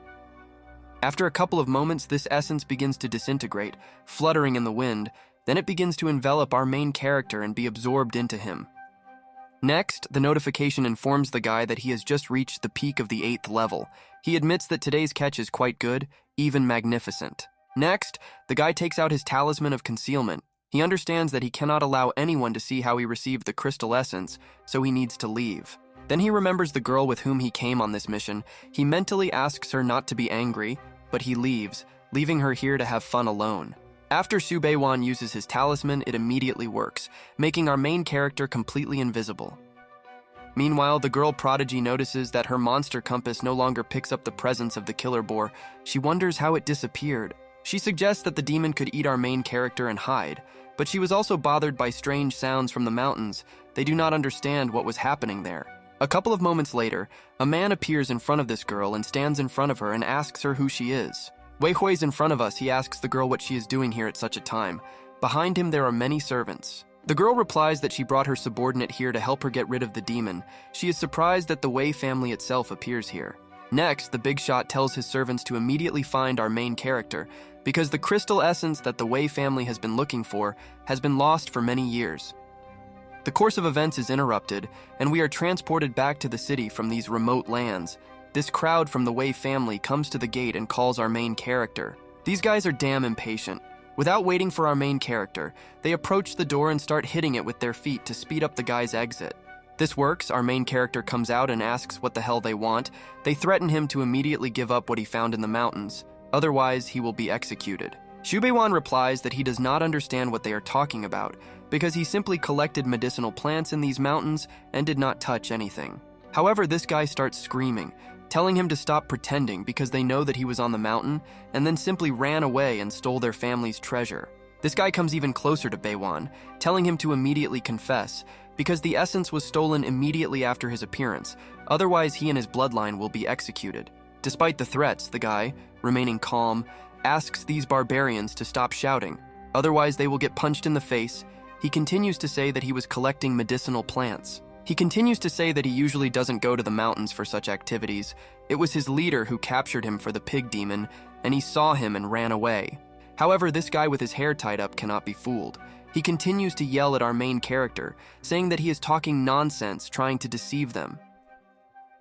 After a couple of moments, this essence begins to disintegrate, fluttering in the wind. Then it begins to envelop our main character and be absorbed into him. Next, the notification informs the guy that he has just reached the peak of the 8th level. He admits that today's catch is quite good, even magnificent. Next, the guy takes out his talisman of concealment. He understands that he cannot allow anyone to see how he received the crystal essence, so he needs to leave. Then he remembers the girl with whom he came on this mission. He mentally asks her not to be angry, but he leaves, leaving her here to have fun alone. After Shubeiwan uses his talisman, it immediately works, making our main character completely invisible. Meanwhile, the girl prodigy notices that her monster compass no longer picks up the presence of the killer boar. She wonders how it disappeared. She suggests that the demon could eat our main character and hide, but she was also bothered by strange sounds from the mountains. They do not understand what was happening there. A couple of moments later, a man appears in front of this girl and stands in front of her and asks her who she is. Wei Hui's in front of us. He asks the girl what she is doing here at such a time. Behind him, there are many servants. The girl replies that she brought her subordinate here to help her get rid of the demon. She is surprised that the Wei family itself appears here. Next, the big shot tells his servants to immediately find our main character, because the crystal essence that the Wei family has been looking for has been lost for many years. The course of events is interrupted, and we are transported back to the city from these remote lands. This crowd from the Wei family comes to the gate and calls our main character. These guys are damn impatient. Without waiting for our main character, they approach the door and start hitting it with their feet to speed up the guy's exit. This works. Our main character comes out and asks what the hell they want. They threaten him to immediately give up what he found in the mountains. Otherwise, he will be executed. Shubewan replies that he does not understand what they are talking about because he simply collected medicinal plants in these mountains and did not touch anything. However, this guy starts screaming, telling him to stop pretending because they know that he was on the mountain, and then simply ran away and stole their family's treasure. This guy comes even closer to Beiwan, telling him to immediately confess because the essence was stolen immediately after his appearance. Otherwise, he and his bloodline will be executed. Despite the threats, the guy, remaining calm, asks these barbarians to stop shouting. Otherwise, they will get punched in the face. He continues to say that he was collecting medicinal plants. He continues to say that he usually doesn't go to the mountains for such activities. It was his leader who captured him for the pig demon, and he saw him and ran away. However, this guy with his hair tied up cannot be fooled. He continues to yell at our main character, saying that he is talking nonsense, trying to deceive them.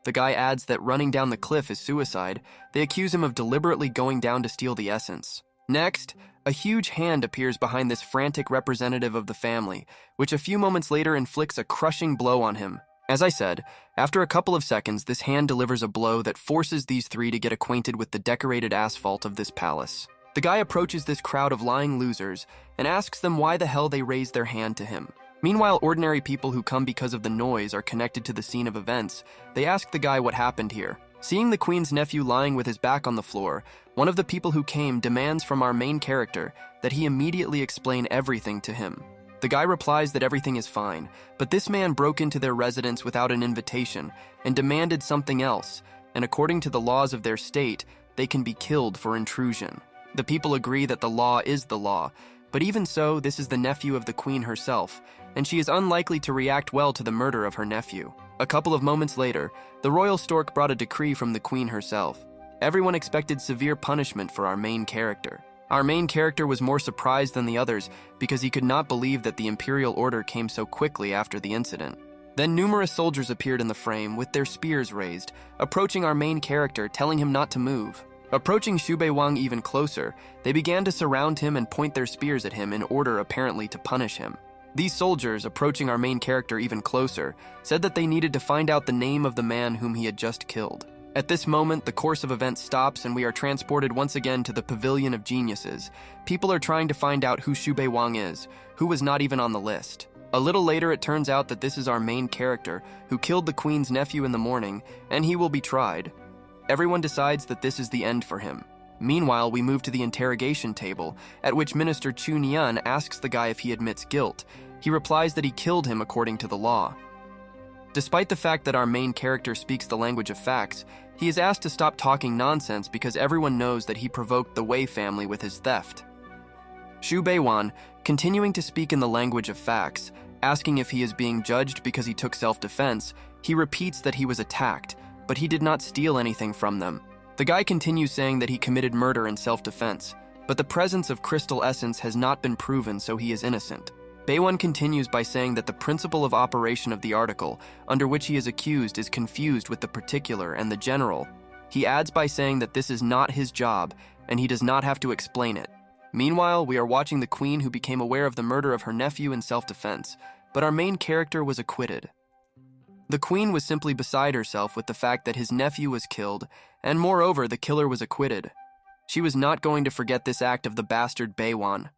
The guy adds that running down the cliff is suicide. They accuse him of deliberately going down to steal the essence. Next, a huge hand appears behind this frantic representative of the family, which a few moments later inflicts a crushing blow on him. As I said, after a couple of seconds, this hand delivers a blow that forces these three to get acquainted with the decorated asphalt of this palace. The guy approaches this crowd of lying losers and asks them why the hell they raised their hand to him. Meanwhile, ordinary people who come because of the noise are connected to the scene of events. They ask the guy what happened here. Seeing the queen's nephew lying with his back on the floor, one of the people who came demands from our main character that he immediately explain everything to him. The guy replies that everything is fine, but this man broke into their residence without an invitation and demanded something else, and according to the laws of their state, they can be killed for intrusion. The people agree that the law is the law, but even so, this is the nephew of the queen herself, and she is unlikely to react well to the murder of her nephew. A couple of moments later, the royal stork brought a decree from the queen herself. Everyone expected severe punishment for our main character. Our main character was more surprised than the others because he could not believe that the imperial order came so quickly after the incident. Then numerous soldiers appeared in the frame with their spears raised, approaching our main character, telling him not to move. Approaching Xu Wang even closer, they began to surround him and point their spears at him in order apparently to punish him. These soldiers, approaching our main character even closer, said that they needed to find out the name of the man whom he had just killed. At this moment, the course of events stops and we are transported once again to the Pavilion of Geniuses. People are trying to find out who Xu Wang is, who was not even on the list. A little later, it turns out that this is our main character, who killed the queen's nephew in the morning, and he will be tried. Everyone decides that this is the end for him. Meanwhile, we move to the interrogation table, at which Minister Chu Nian asks the guy if he admits guilt. He replies that he killed him according to the law. Despite the fact that our main character speaks the language of facts, he is asked to stop talking nonsense because everyone knows that he provoked the Wei family with his theft. Xu Beiwan, continuing to speak in the language of facts, asking if he is being judged because he took self-defense, he repeats that he was attacked, but he did not steal anything from them. The guy continues saying that he committed murder in self-defense, but the presence of crystal essence has not been proven, so he is innocent. Beiwan continues by saying that the principle of operation of the article, under which he is accused, is confused with the particular and the general. He adds by saying that this is not his job, and he does not have to explain it. Meanwhile, we are watching the queen who became aware of the murder of her nephew in self-defense, but our main character was acquitted. The queen was simply beside herself with the fact that his nephew was killed, and moreover, the killer was acquitted. She was not going to forget this act of the bastard Beiwan.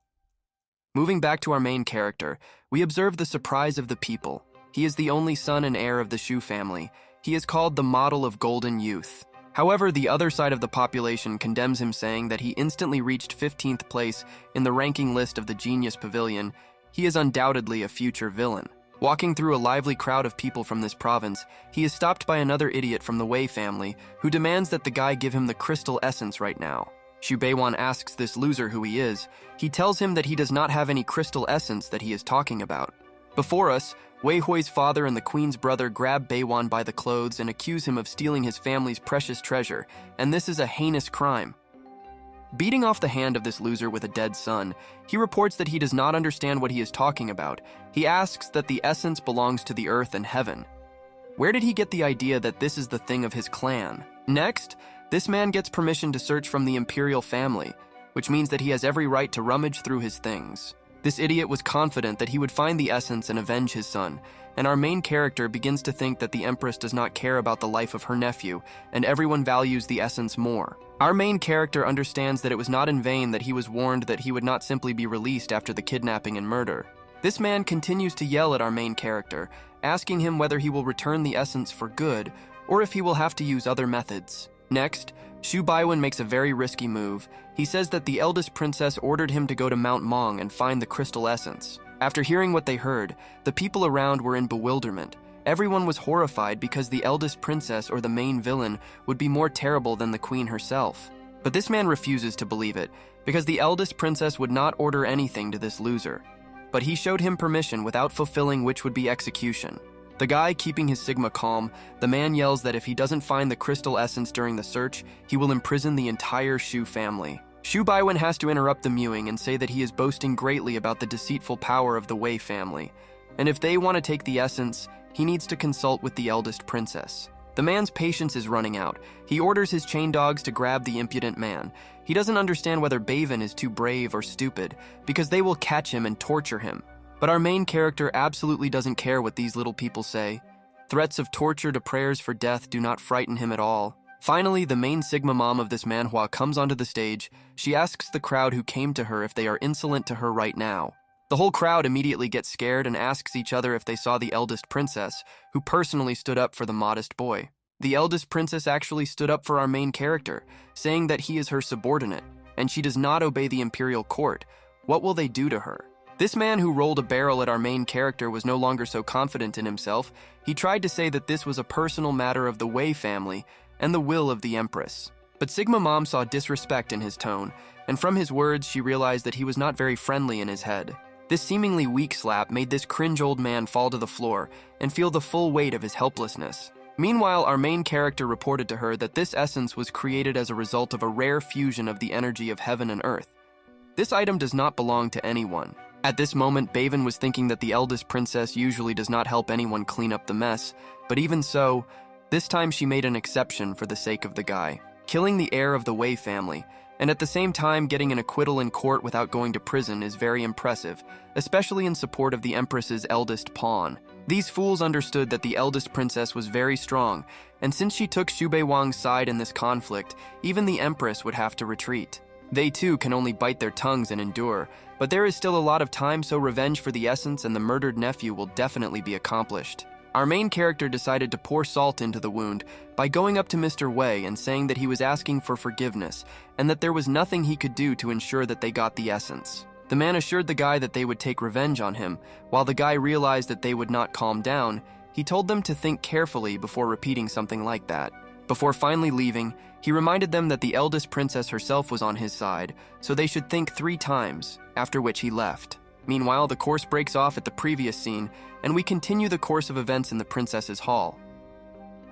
Moving back to our main character, we observe the surprise of the people. He is the only son and heir of the Shu family. He is called the model of golden youth. However, the other side of the population condemns him, saying that he instantly reached 15th place in the ranking list of the Genius Pavilion. He is undoubtedly a future villain. Walking through a lively crowd of people from this province, he is stopped by another idiot from the Wei family who demands that the guy give him the crystal essence right now. Xu Beiwan asks this loser who he is. He tells him that he does not have any crystal essence that he is talking about. Before us, Wei Hui's father and the queen's brother grab Beiwan by the clothes and accuse him of stealing his family's precious treasure, and this is a heinous crime. Beating off the hand of this loser with a dead son, he reports that he does not understand what he is talking about. He asks that the essence belongs to the earth and heaven. Where did he get the idea that this is the thing of his clan? Next, this man gets permission to search from the imperial family, which means that he has every right to rummage through his things. This idiot was confident that he would find the essence and avenge his son, and our main character begins to think that the Empress does not care about the life of her nephew, and everyone values the essence more. Our main character understands that it was not in vain that he was warned that he would not simply be released after the kidnapping and murder. This man continues to yell at our main character, asking him whether he will return the essence for good, or if he will have to use other methods. Next, Xu Beiwan makes a very risky move. He says that the eldest princess ordered him to go to Mount Mong and find the crystal essence. After hearing what they heard, the people around were in bewilderment. Everyone was horrified because the eldest princess or the main villain would be more terrible than the queen herself. But this man refuses to believe it, because the eldest princess would not order anything to this loser. But he showed him permission without fulfilling which would be execution. The guy keeping his sigma calm, the man yells that if he doesn't find the crystal essence during the search, he will imprison the entire Xu family. Xu Beiwan has to interrupt the mewing and say that he is boasting greatly about the deceitful power of the Wei family, and if they want to take the essence, he needs to consult with the eldest princess. The man's patience is running out. He orders his chain dogs to grab the impudent man. He doesn't understand whether Beiwan is too brave or stupid, because they will catch him and torture him. But our main character absolutely doesn't care what these little people say. Threats of torture to prayers for death do not frighten him at all. Finally, the main Sigma mom of this manhwa comes onto the stage. She asks the crowd who came to her if they are insolent to her right now. The whole crowd immediately gets scared and asks each other if they saw the eldest princess, who personally stood up for the modest boy. The eldest princess actually stood up for our main character, saying that he is her subordinate, and she does not obey the imperial court. What will they do to her? This man who rolled a barrel at our main character was no longer so confident in himself. He tried to say that this was a personal matter of the Wei family and the will of the Empress. But Sigma Mom saw disrespect in his tone, and from his words she realized that he was not very friendly in his head. This seemingly weak slap made this cringe old man fall to the floor and feel the full weight of his helplessness. Meanwhile, our main character reported to her that this essence was created as a result of a rare fusion of the energy of heaven and earth. This item does not belong to anyone. At this moment, Beiwan was thinking that the eldest princess usually does not help anyone clean up the mess, but even so, this time she made an exception for the sake of the guy, killing the heir of the Wei family, and at the same time getting an acquittal in court without going to prison is very impressive, especially in support of the Empress's eldest pawn. These fools understood that the eldest princess was very strong, and since she took Xu Beiwang's side in this conflict, even the Empress would have to retreat. They too can only bite their tongues and endure, but there is still a lot of time, so revenge for the essence and the murdered nephew will definitely be accomplished. Our main character decided to pour salt into the wound by going up to Mr. Wei and saying that he was asking for forgiveness and that there was nothing he could do to ensure that they got the essence. The man assured the guy that they would take revenge on him. While the guy realized that they would not calm down, he told them to think carefully before repeating something like that. Before finally leaving, he reminded them that the eldest princess herself was on his side, so they should think 3 times, after which he left. Meanwhile, the course breaks off at the previous scene, and we continue the course of events in the princess's hall.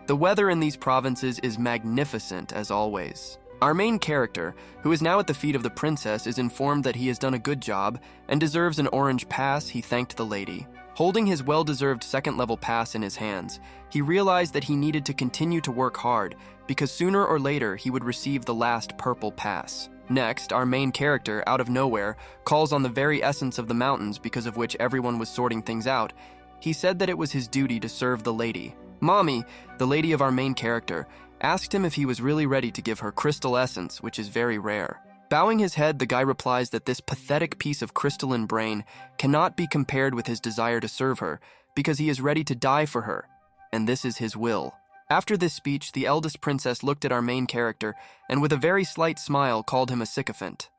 The weather in these provinces is magnificent as always. Our main character, who is now at the feet of the princess, is informed that he has done a good job and deserves an orange pass. He thanked the lady. Holding his well-deserved second-level pass in his hands, he realized that he needed to continue to work hard because sooner or later he would receive the last purple pass. Next, our main character, out of nowhere, calls on the very essence of the mountains because of which everyone was sorting things out. He said that it was his duty to serve the lady. Mommy, the lady of our main character, asked him if he was really ready to give her crystal essence, which is very rare. Bowing his head, the guy replies that this pathetic piece of crystalline brain cannot be compared with his desire to serve her because he is ready to die for her, and this is his will. After this speech, the eldest princess looked at our main character and with a very slight smile called him a sycophant.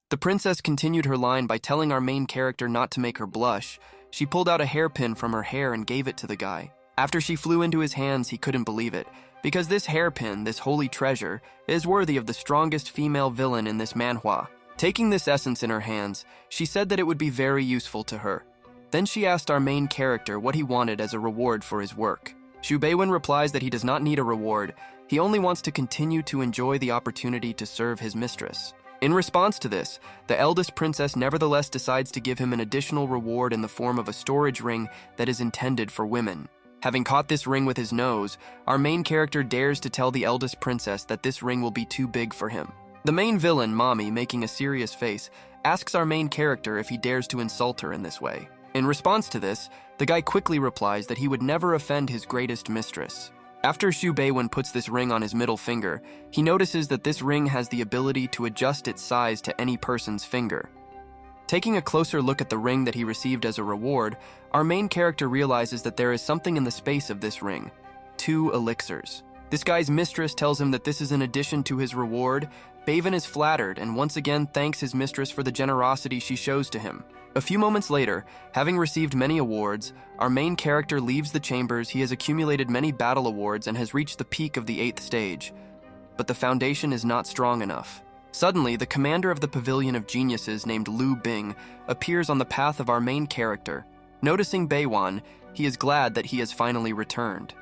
The princess continued her line by telling our main character not to make her blush. She pulled out a hairpin from her hair and gave it to the guy. After she flew into his hands, he couldn't believe it, because this hairpin, this holy treasure, is worthy of the strongest female villain in this manhwa. Taking this essence in her hands, she said that it would be very useful to her. Then she asked our main character what he wanted as a reward for his work. Xu Beiwen replies that he does not need a reward, he only wants to continue to enjoy the opportunity to serve his mistress. In response to this, the eldest princess nevertheless decides to give him an additional reward in the form of a storage ring that is intended for women. Having caught this ring with his nose, our main character dares to tell the eldest princess that this ring will be too big for him. The main villain, Mommy, making a serious face, asks our main character if he dares to insult her in this way. In response to this, the guy quickly replies that he would never offend his greatest mistress. After Xu Beiwen puts this ring on his middle finger, he notices that this ring has the ability to adjust its size to any person's finger. Taking a closer look at the ring that he received as a reward, our main character realizes that there is something in the space of this ring: 2 elixirs. This guy's mistress tells him that this is an addition to his reward. Beiwen is flattered and once again thanks his mistress for the generosity she shows to him. A few moments later, having received many awards, our main character leaves the chambers. He has accumulated many battle awards and has reached the peak of the 8th stage. But the foundation is not strong enough. Suddenly, the commander of the Pavilion of Geniuses named Lu Bing appears on the path of our main character. Noticing Beiwen, he is glad that he has finally returned.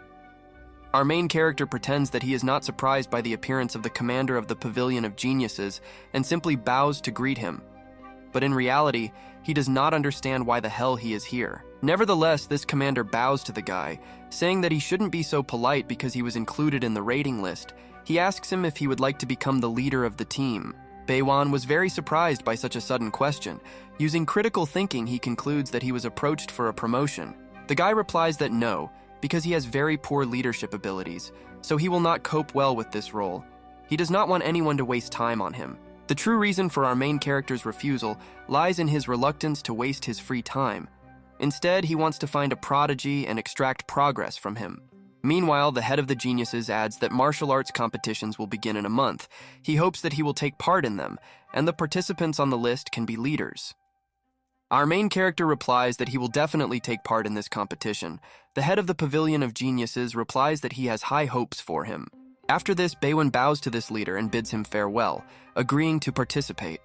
Our main character pretends that he is not surprised by the appearance of the commander of the Pavilion of Geniuses and simply bows to greet him. But in reality, he does not understand why the hell he is here. Nevertheless, this commander bows to the guy, saying that he shouldn't be so polite because he was included in the rating list. He asks him if he would like to become the leader of the team. Beiwen was very surprised by such a sudden question. Using critical thinking, he concludes that he was approached for a promotion. The guy replies that no, because he has very poor leadership abilities, so he will not cope well with this role. He does not want anyone to waste time on him. The true reason for our main character's refusal lies in his reluctance to waste his free time. Instead, he wants to find a prodigy and extract progress from him. Meanwhile, the head of the geniuses adds that martial arts competitions will begin in a month. He hopes that he will take part in them, and the participants on the list can be leaders. Our main character replies that he will definitely take part in this competition. The head of the Pavilion of Geniuses replies that he has high hopes for him. After this, Beiwen bows to this leader and bids him farewell, agreeing to participate.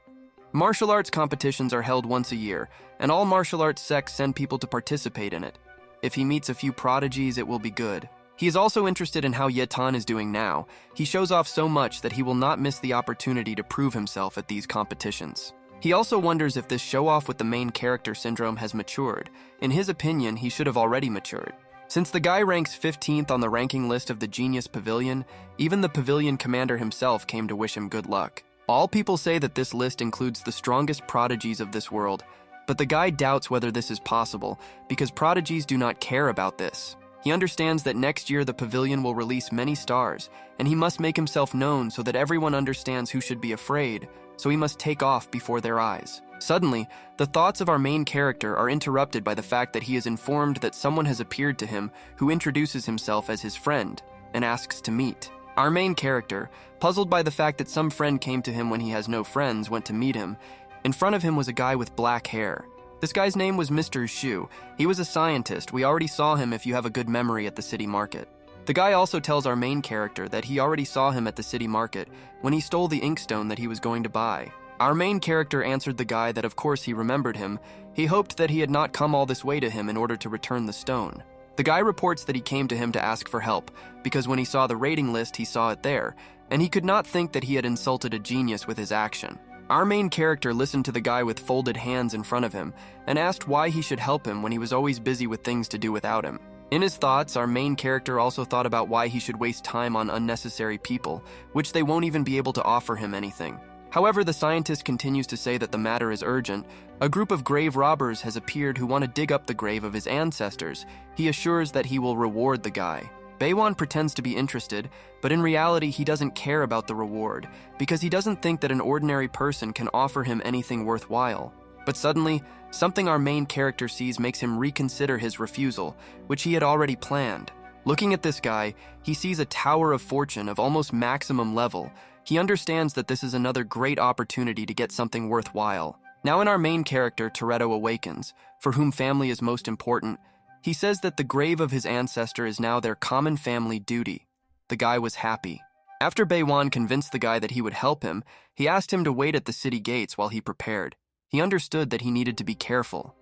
Martial arts competitions are held once a year, and all martial arts sects send people to participate in it. If he meets a few prodigies, it will be good. He is also interested in how Yetan is doing now. He shows off so much that he will not miss the opportunity to prove himself at these competitions. He also wonders if this show-off with the main character syndrome has matured. In his opinion, he should have already matured. Since the guy ranks 15th on the ranking list of the Genius Pavilion, even the Pavilion commander himself came to wish him good luck. All people say that this list includes the strongest prodigies of this world, but the guy doubts whether this is possible because prodigies do not care about this. He understands that next year the Pavilion will release many stars, and he must make himself known so that everyone understands who should be afraid, so he must take off before their eyes. Suddenly, the thoughts of our main character are interrupted by the fact that he is informed that someone has appeared to him who introduces himself as his friend and asks to meet. Our main character, puzzled by the fact that some friend came to him when he has no friends, went to meet him. In front of him was a guy with black hair. This guy's name was Mr. Xu. He was a scientist. We already saw him if you have a good memory at the city market. The guy also tells our main character that he already saw him at the city market when he stole the inkstone that he was going to buy. Our main character answered the guy that of course he remembered him. He hoped that he had not come all this way to him in order to return the stone. The guy reports that he came to him to ask for help, because when he saw the rating list he saw it there, and he could not think that he had insulted a genius with his action. Our main character listened to the guy with folded hands in front of him and asked why he should help him when he was always busy with things to do without him. In his thoughts, our main character also thought about why he should waste time on unnecessary people, which they won't even be able to offer him anything. However, the scientist continues to say that the matter is urgent. A group of grave robbers has appeared who want to dig up the grave of his ancestors. He assures that he will reward the guy. Beiwen pretends to be interested, but in reality he doesn't care about the reward, because he doesn't think that an ordinary person can offer him anything worthwhile. But suddenly, something our main character sees makes him reconsider his refusal, which he had already planned. Looking at this guy, he sees a tower of fortune of almost maximum level. He understands that this is another great opportunity to get something worthwhile. Now in our main character, Toretto awakens, for whom family is most important. He says that the grave of his ancestor is now their common family duty. The guy was happy. After Baewan convinced the guy that he would help him, he asked him to wait at the city gates while he prepared. He understood that he needed to be careful.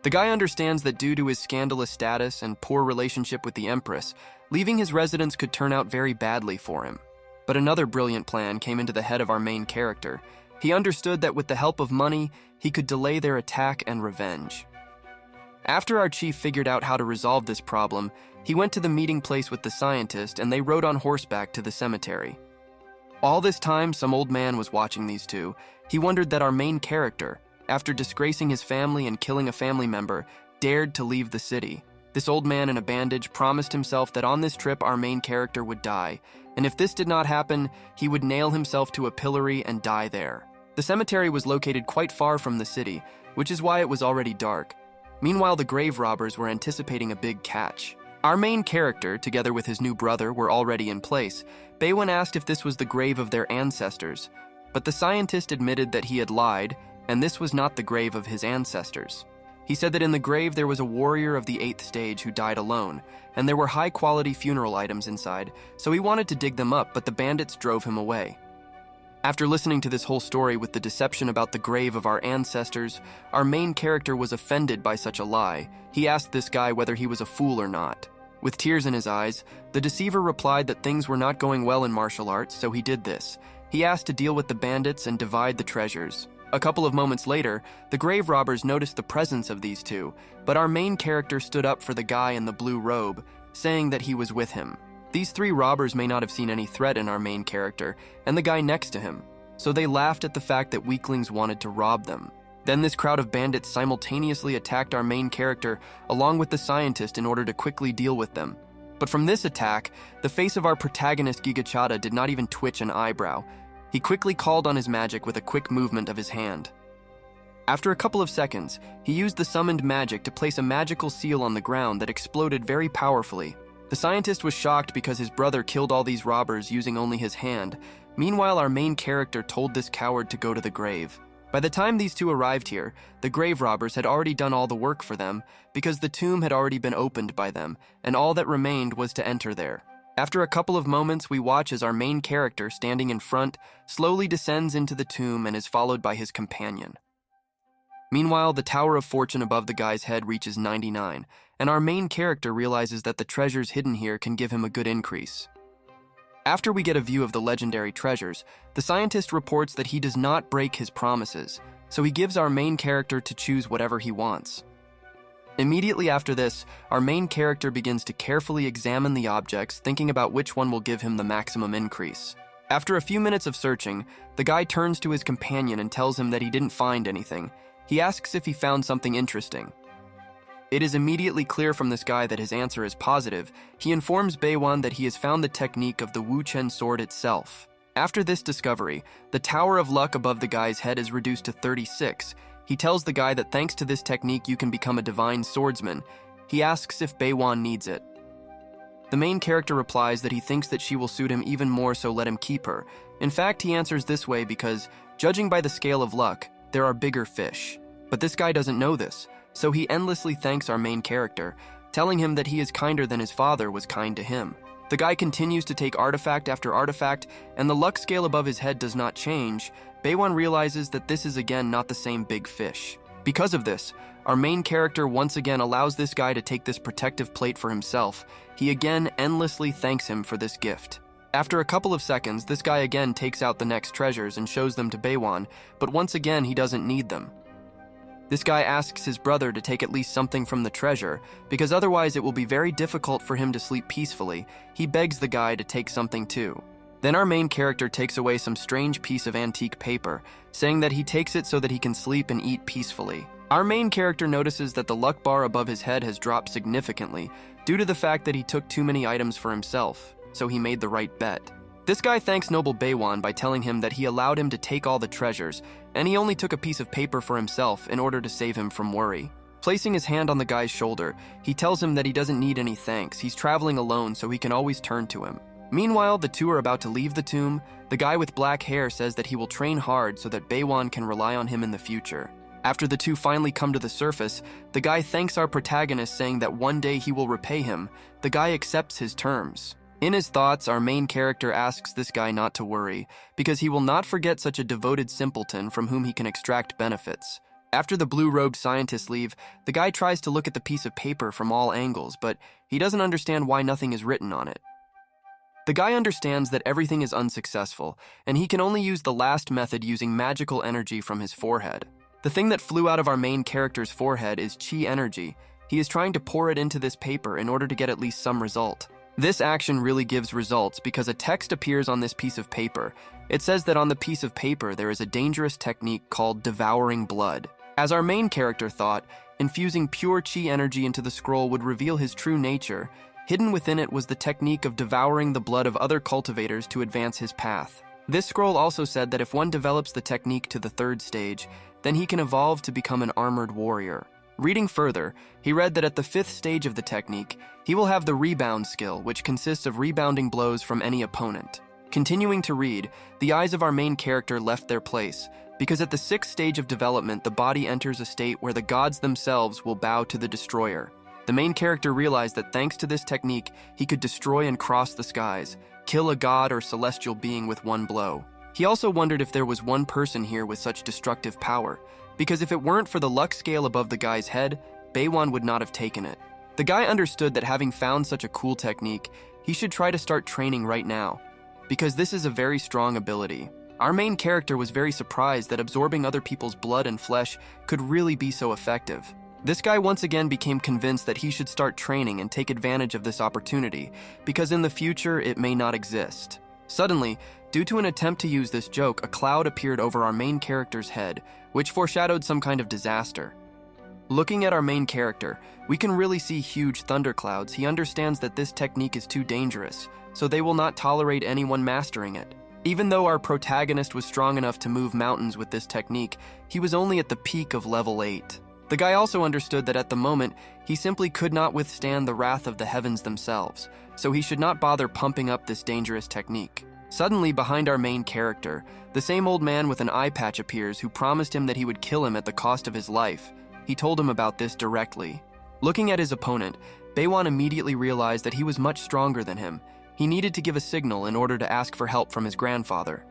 The guy understands that due to his scandalous status and poor relationship with the Empress, leaving his residence could turn out very badly for him. But another brilliant plan came into the head of our main character. He understood that with the help of money, he could delay their attack and revenge. After our chief figured out how to resolve this problem, he went to the meeting place with the scientist and they rode on horseback to the cemetery. All this time, some old man was watching these two. He wondered that our main character, after disgracing his family and killing a family member, dared to leave the city. This old man in a bandage promised himself that on this trip our main character would die, and if this did not happen, he would nail himself to a pillory and die there. The cemetery was located quite far from the city, which is why it was already dark. Meanwhile, the grave robbers were anticipating a big catch. Our main character, together with his new brother, were already in place. Baewan asked if this was the grave of their ancestors, but the scientist admitted that he had lied, and this was not the grave of his ancestors. He said that in the grave there was a warrior of the 8th stage who died alone, and there were high-quality funeral items inside, so he wanted to dig them up, but the bandits drove him away. After listening to this whole story with the deception about the grave of our ancestors, our main character was offended by such a lie. He asked this guy whether he was a fool or not. With tears in his eyes, the deceiver replied that things were not going well in martial arts, so he did this. He asked to deal with the bandits and divide the treasures. A couple of moments later, the grave robbers noticed the presence of these two, but our main character stood up for the guy in the blue robe, saying that he was with him. These 3 robbers may not have seen any threat in our main character, and the guy next to him, so they laughed at the fact that weaklings wanted to rob them. Then this crowd of bandits simultaneously attacked our main character along with the scientist in order to quickly deal with them. But from this attack, the face of our protagonist Gigachada did not even twitch an eyebrow. He quickly called on his magic with a quick movement of his hand. After a couple of seconds, he used the summoned magic to place a magical seal on the ground that exploded very powerfully. The scientist was shocked because his brother killed all these robbers using only his hand. Meanwhile, our main character told this coward to go to the grave. By the time these two arrived here, the grave robbers had already done all the work for them because the tomb had already been opened by them, and all that remained was to enter there. After a couple of moments, we watch as our main character, standing in front, slowly descends into the tomb and is followed by his companion. Meanwhile, the Tower of Fortune above the guy's head reaches 99, and our main character realizes that the treasures hidden here can give him a good increase. After we get a view of the legendary treasures, the scientist reports that he does not break his promises, so he gives our main character to choose whatever he wants. Immediately after this, our main character begins to carefully examine the objects, thinking about which one will give him the maximum increase. After a few minutes of searching, the guy turns to his companion and tells him that he didn't find anything. He asks if he found something interesting. It is immediately clear from this guy that his answer is positive. He informs Baewan that he has found the technique of the Wuchen sword itself. After this discovery, the Tower of Luck above the guy's head is reduced to 36. He tells the guy that thanks to this technique you can become a divine swordsman. He asks if Baewan needs it. The main character replies that he thinks that she will suit him even more, so let him keep her. In fact, he answers this way because, judging by the scale of luck, there are bigger fish. But this guy doesn't know this, so he endlessly thanks our main character, telling him that he is kinder than his father was kind to him. The guy continues to take artifact after artifact, and the luck scale above his head does not change. Baewan realizes that this is again not the same big fish. Because of this, our main character once again allows this guy to take this protective plate for himself. He again endlessly thanks him for this gift. After a couple of seconds, this guy again takes out the next treasures and shows them to Baewan, but once again he doesn't need them. This guy asks his brother to take at least something from the treasure, because otherwise it will be very difficult for him to sleep peacefully. He begs the guy to take something too. Then our main character takes away some strange piece of antique paper, saying that he takes it so that he can sleep and eat peacefully. Our main character notices that the luck bar above his head has dropped significantly due to the fact that he took too many items for himself, so he made the right bet. This guy thanks noble Baewan by telling him that he allowed him to take all the treasures, and he only took a piece of paper for himself in order to save him from worry. Placing his hand on the guy's shoulder, he tells him that he doesn't need any thanks. He's traveling alone, so he can always turn to him. Meanwhile, the two are about to leave the tomb. The guy with black hair says that he will train hard so that Baewan can rely on him in the future. After the two finally come to the surface, the guy thanks our protagonist, saying that one day he will repay him. The guy accepts his terms. In his thoughts, our main character asks this guy not to worry, because he will not forget such a devoted simpleton from whom he can extract benefits. After the blue-robed scientists leave, the guy tries to look at the piece of paper from all angles, but he doesn't understand why nothing is written on it. The guy understands that everything is unsuccessful, and he can only use the last method using magical energy from his forehead. The thing that flew out of our main character's forehead is chi energy. He is trying to pour it into this paper in order to get at least some result. This action really gives results because a text appears on this piece of paper. It says that on the piece of paper there is a dangerous technique called devouring blood. As our main character thought, infusing pure chi energy into the scroll would reveal his true nature. Hidden within it was the technique of devouring the blood of other cultivators to advance his path. This scroll also said that if one develops the technique to the 3rd stage, then he can evolve to become an armored warrior. Reading further, he read that at the 5th stage of the technique, he will have the rebound skill, which consists of rebounding blows from any opponent. Continuing to read, the eyes of our main character left their place, because at the 6th stage of development, the body enters a state where the gods themselves will bow to the destroyer. The main character realized that thanks to this technique, he could destroy and cross the skies, kill a god or celestial being with one blow. He also wondered if there was one person here with such destructive power, because if it weren't for the luck scale above the guy's head, Boaua would not have taken it. The guy understood that having found such a cool technique, he should try to start training right now, because this is a very strong ability. Our main character was very surprised that absorbing other people's blood and flesh could really be so effective. This guy once again became convinced that he should start training and take advantage of this opportunity, because in the future it may not exist. Suddenly, due to an attempt to use this joke, a cloud appeared over our main character's head, which foreshadowed some kind of disaster. Looking at our main character, we can really see huge thunderclouds. He understands that this technique is too dangerous, so they will not tolerate anyone mastering it. Even though our protagonist was strong enough to move mountains with this technique, he was only at the peak of level 8. The guy also understood that at the moment, he simply could not withstand the wrath of the heavens themselves, so he should not bother pumping up this dangerous technique. Suddenly, behind our main character, the same old man with an eye patch appears who promised him that he would kill him at the cost of his life. He told him about this directly. Looking at his opponent, Boaua immediately realized that he was much stronger than him. He needed to give a signal in order to ask for help from his grandfather.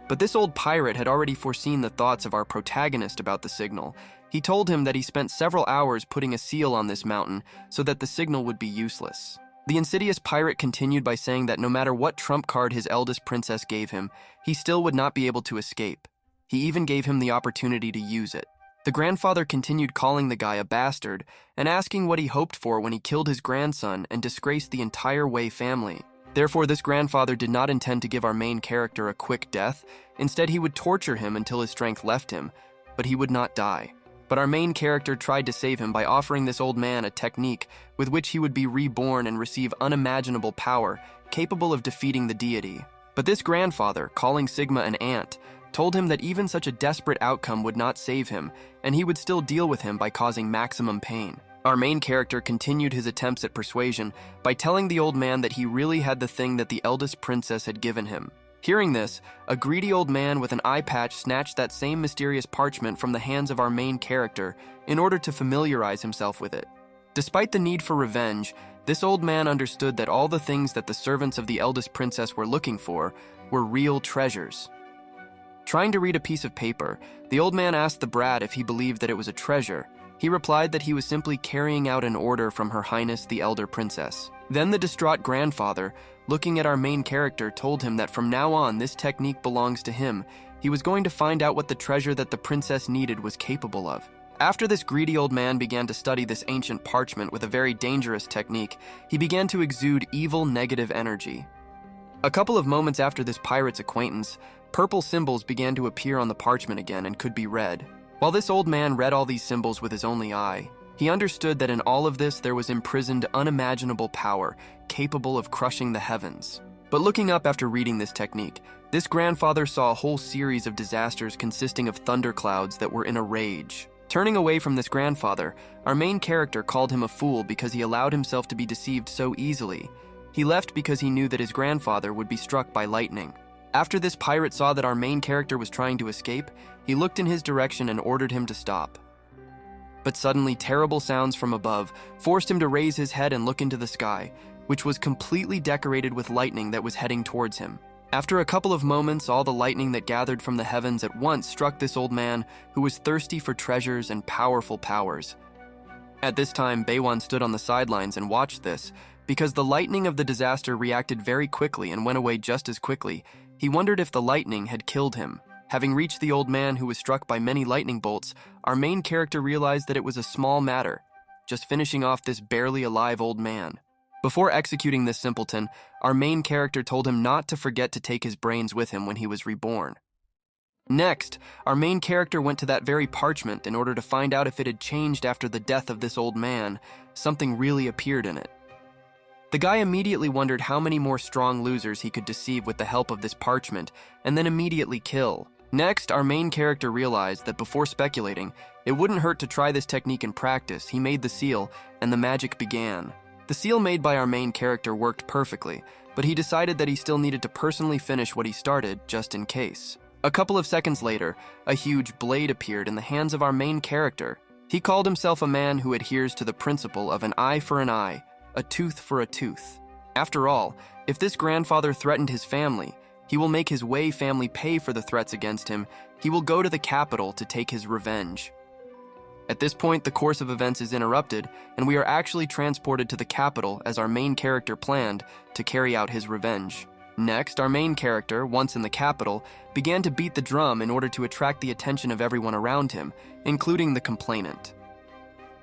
But this old pirate had already foreseen the thoughts of our protagonist about the signal. He told him that he spent several hours putting a seal on this mountain so that the signal would be useless. The insidious pirate continued by saying that no matter what trump card his eldest princess gave him, he still would not be able to escape. He even gave him the opportunity to use it. The grandfather continued calling the guy a bastard and asking what he hoped for when he killed his grandson and disgraced the entire Wei family. Therefore, this grandfather did not intend to give our main character a quick death. Instead, he would torture him until his strength left him, but he would not die. But our main character tried to save him by offering this old man a technique with which he would be reborn and receive unimaginable power, capable of defeating the deity. But this grandfather, calling Sigma an ant, told him that even such a desperate outcome would not save him, and he would still deal with him by causing maximum pain. Our main character continued his attempts at persuasion by telling the old man that he really had the thing that the eldest princess had given him. Hearing this, a greedy old man with an eye patch snatched that same mysterious parchment from the hands of our main character in order to familiarize himself with it. Despite the need for revenge, this old man understood that all the things that the servants of the eldest princess were looking for were real treasures. Trying to read a piece of paper, the old man asked the brat if he believed that it was a treasure. He replied that he was simply carrying out an order from Her Highness the Elder Princess. Then the distraught grandfather, looking at our main character, told him that from now on this technique belongs to him. He was going to find out what the treasure that the princess needed was capable of. After this greedy old man began to study this ancient parchment with a very dangerous technique, he began to exude evil, negative energy. A couple of moments after this pirate's acquaintance, purple symbols began to appear on the parchment again and could be read. While this old man read all these symbols with his only eye, he understood that in all of this there was imprisoned unimaginable power, capable of crushing the heavens. But looking up after reading this technique, this grandfather saw a whole series of disasters consisting of thunderclouds that were in a rage. Turning away from this grandfather, our main character called him a fool because he allowed himself to be deceived so easily. He left because he knew that his grandfather would be struck by lightning. After this pirate saw that our main character was trying to escape, he looked in his direction and ordered him to stop. But suddenly, terrible sounds from above forced him to raise his head and look into the sky, which was completely decorated with lightning that was heading towards him. After a couple of moments, all the lightning that gathered from the heavens at once struck this old man who was thirsty for treasures and powerful powers. At this time, Baewon stood on the sidelines and watched this. Because the lightning of the disaster reacted very quickly and went away just as quickly, he wondered if the lightning had killed him. Having reached the old man who was struck by many lightning bolts, our main character realized that it was a small matter, just finishing off this barely alive old man. Before executing this simpleton, our main character told him not to forget to take his brains with him when he was reborn. Next, our main character went to that very parchment in order to find out if it had changed after the death of this old man. Something really appeared in it. The guy immediately wondered how many more strong losers he could deceive with the help of this parchment, and then immediately kill. Next, our main character realized that before speculating, it wouldn't hurt to try this technique in practice. He made the seal, and the magic began. The seal made by our main character worked perfectly, but he decided that he still needed to personally finish what he started, just in case. A couple of seconds later, a huge blade appeared in the hands of our main character. He called himself a man who adheres to the principle of an eye for an eye, a tooth for a tooth. After all, if this grandfather threatened his family, he will make his Wei family pay for the threats against him. He will go to the capital to take his revenge. At this point, the course of events is interrupted, and we are actually transported to the capital as our main character planned to carry out his revenge. Next, our main character, once in the capital, began to beat the drum in order to attract the attention of everyone around him, including the complainant.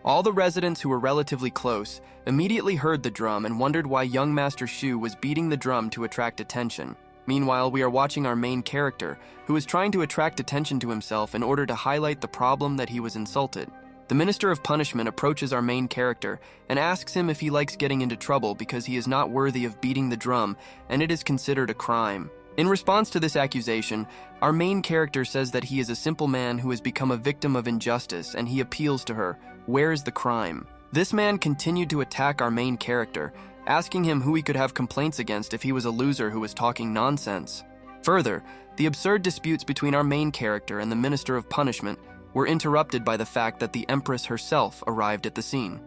All the residents who were relatively close immediately heard the drum and wondered why young Master Shu was beating the drum to attract attention. Meanwhile, we are watching our main character, who is trying to attract attention to himself in order to highlight the problem that he was insulted. The Minister of Punishment approaches our main character and asks him if he likes getting into trouble because he is not worthy of beating the drum and it is considered a crime. In response to this accusation, our main character says that he is a simple man who has become a victim of injustice and he appeals to her, "Where is the crime?" This man continued to attack our main character, asking him who he could have complaints against if he was a loser who was talking nonsense. Further, the absurd disputes between our main character and the Minister of Punishment were interrupted by the fact that the Empress herself arrived at the scene.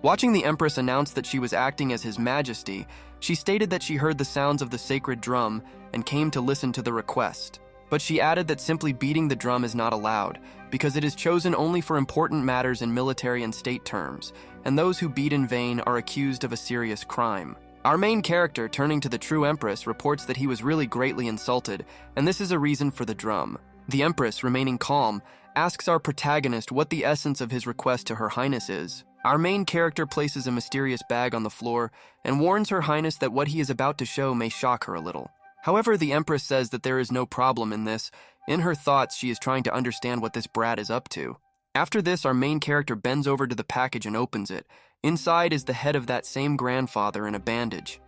Watching the Empress announce that she was acting as His Majesty, she stated that she heard the sounds of the sacred drum and came to listen to the request. But she added that simply beating the drum is not allowed, because it is chosen only for important matters in military and state terms, and those who beat in vain are accused of a serious crime. Our main character, turning to the true Empress, reports that he was really greatly insulted, and this is a reason for the drum. The Empress, remaining calm, asks our protagonist what the essence of his request to Her Highness is. Our main character places a mysterious bag on the floor and warns Her Highness that what he is about to show may shock her a little. However, the Empress says that there is no problem in this. In her thoughts, she is trying to understand what this brat is up to. After this, our main character bends over to the package and opens it. Inside is the head of that same grandfather in a bandage.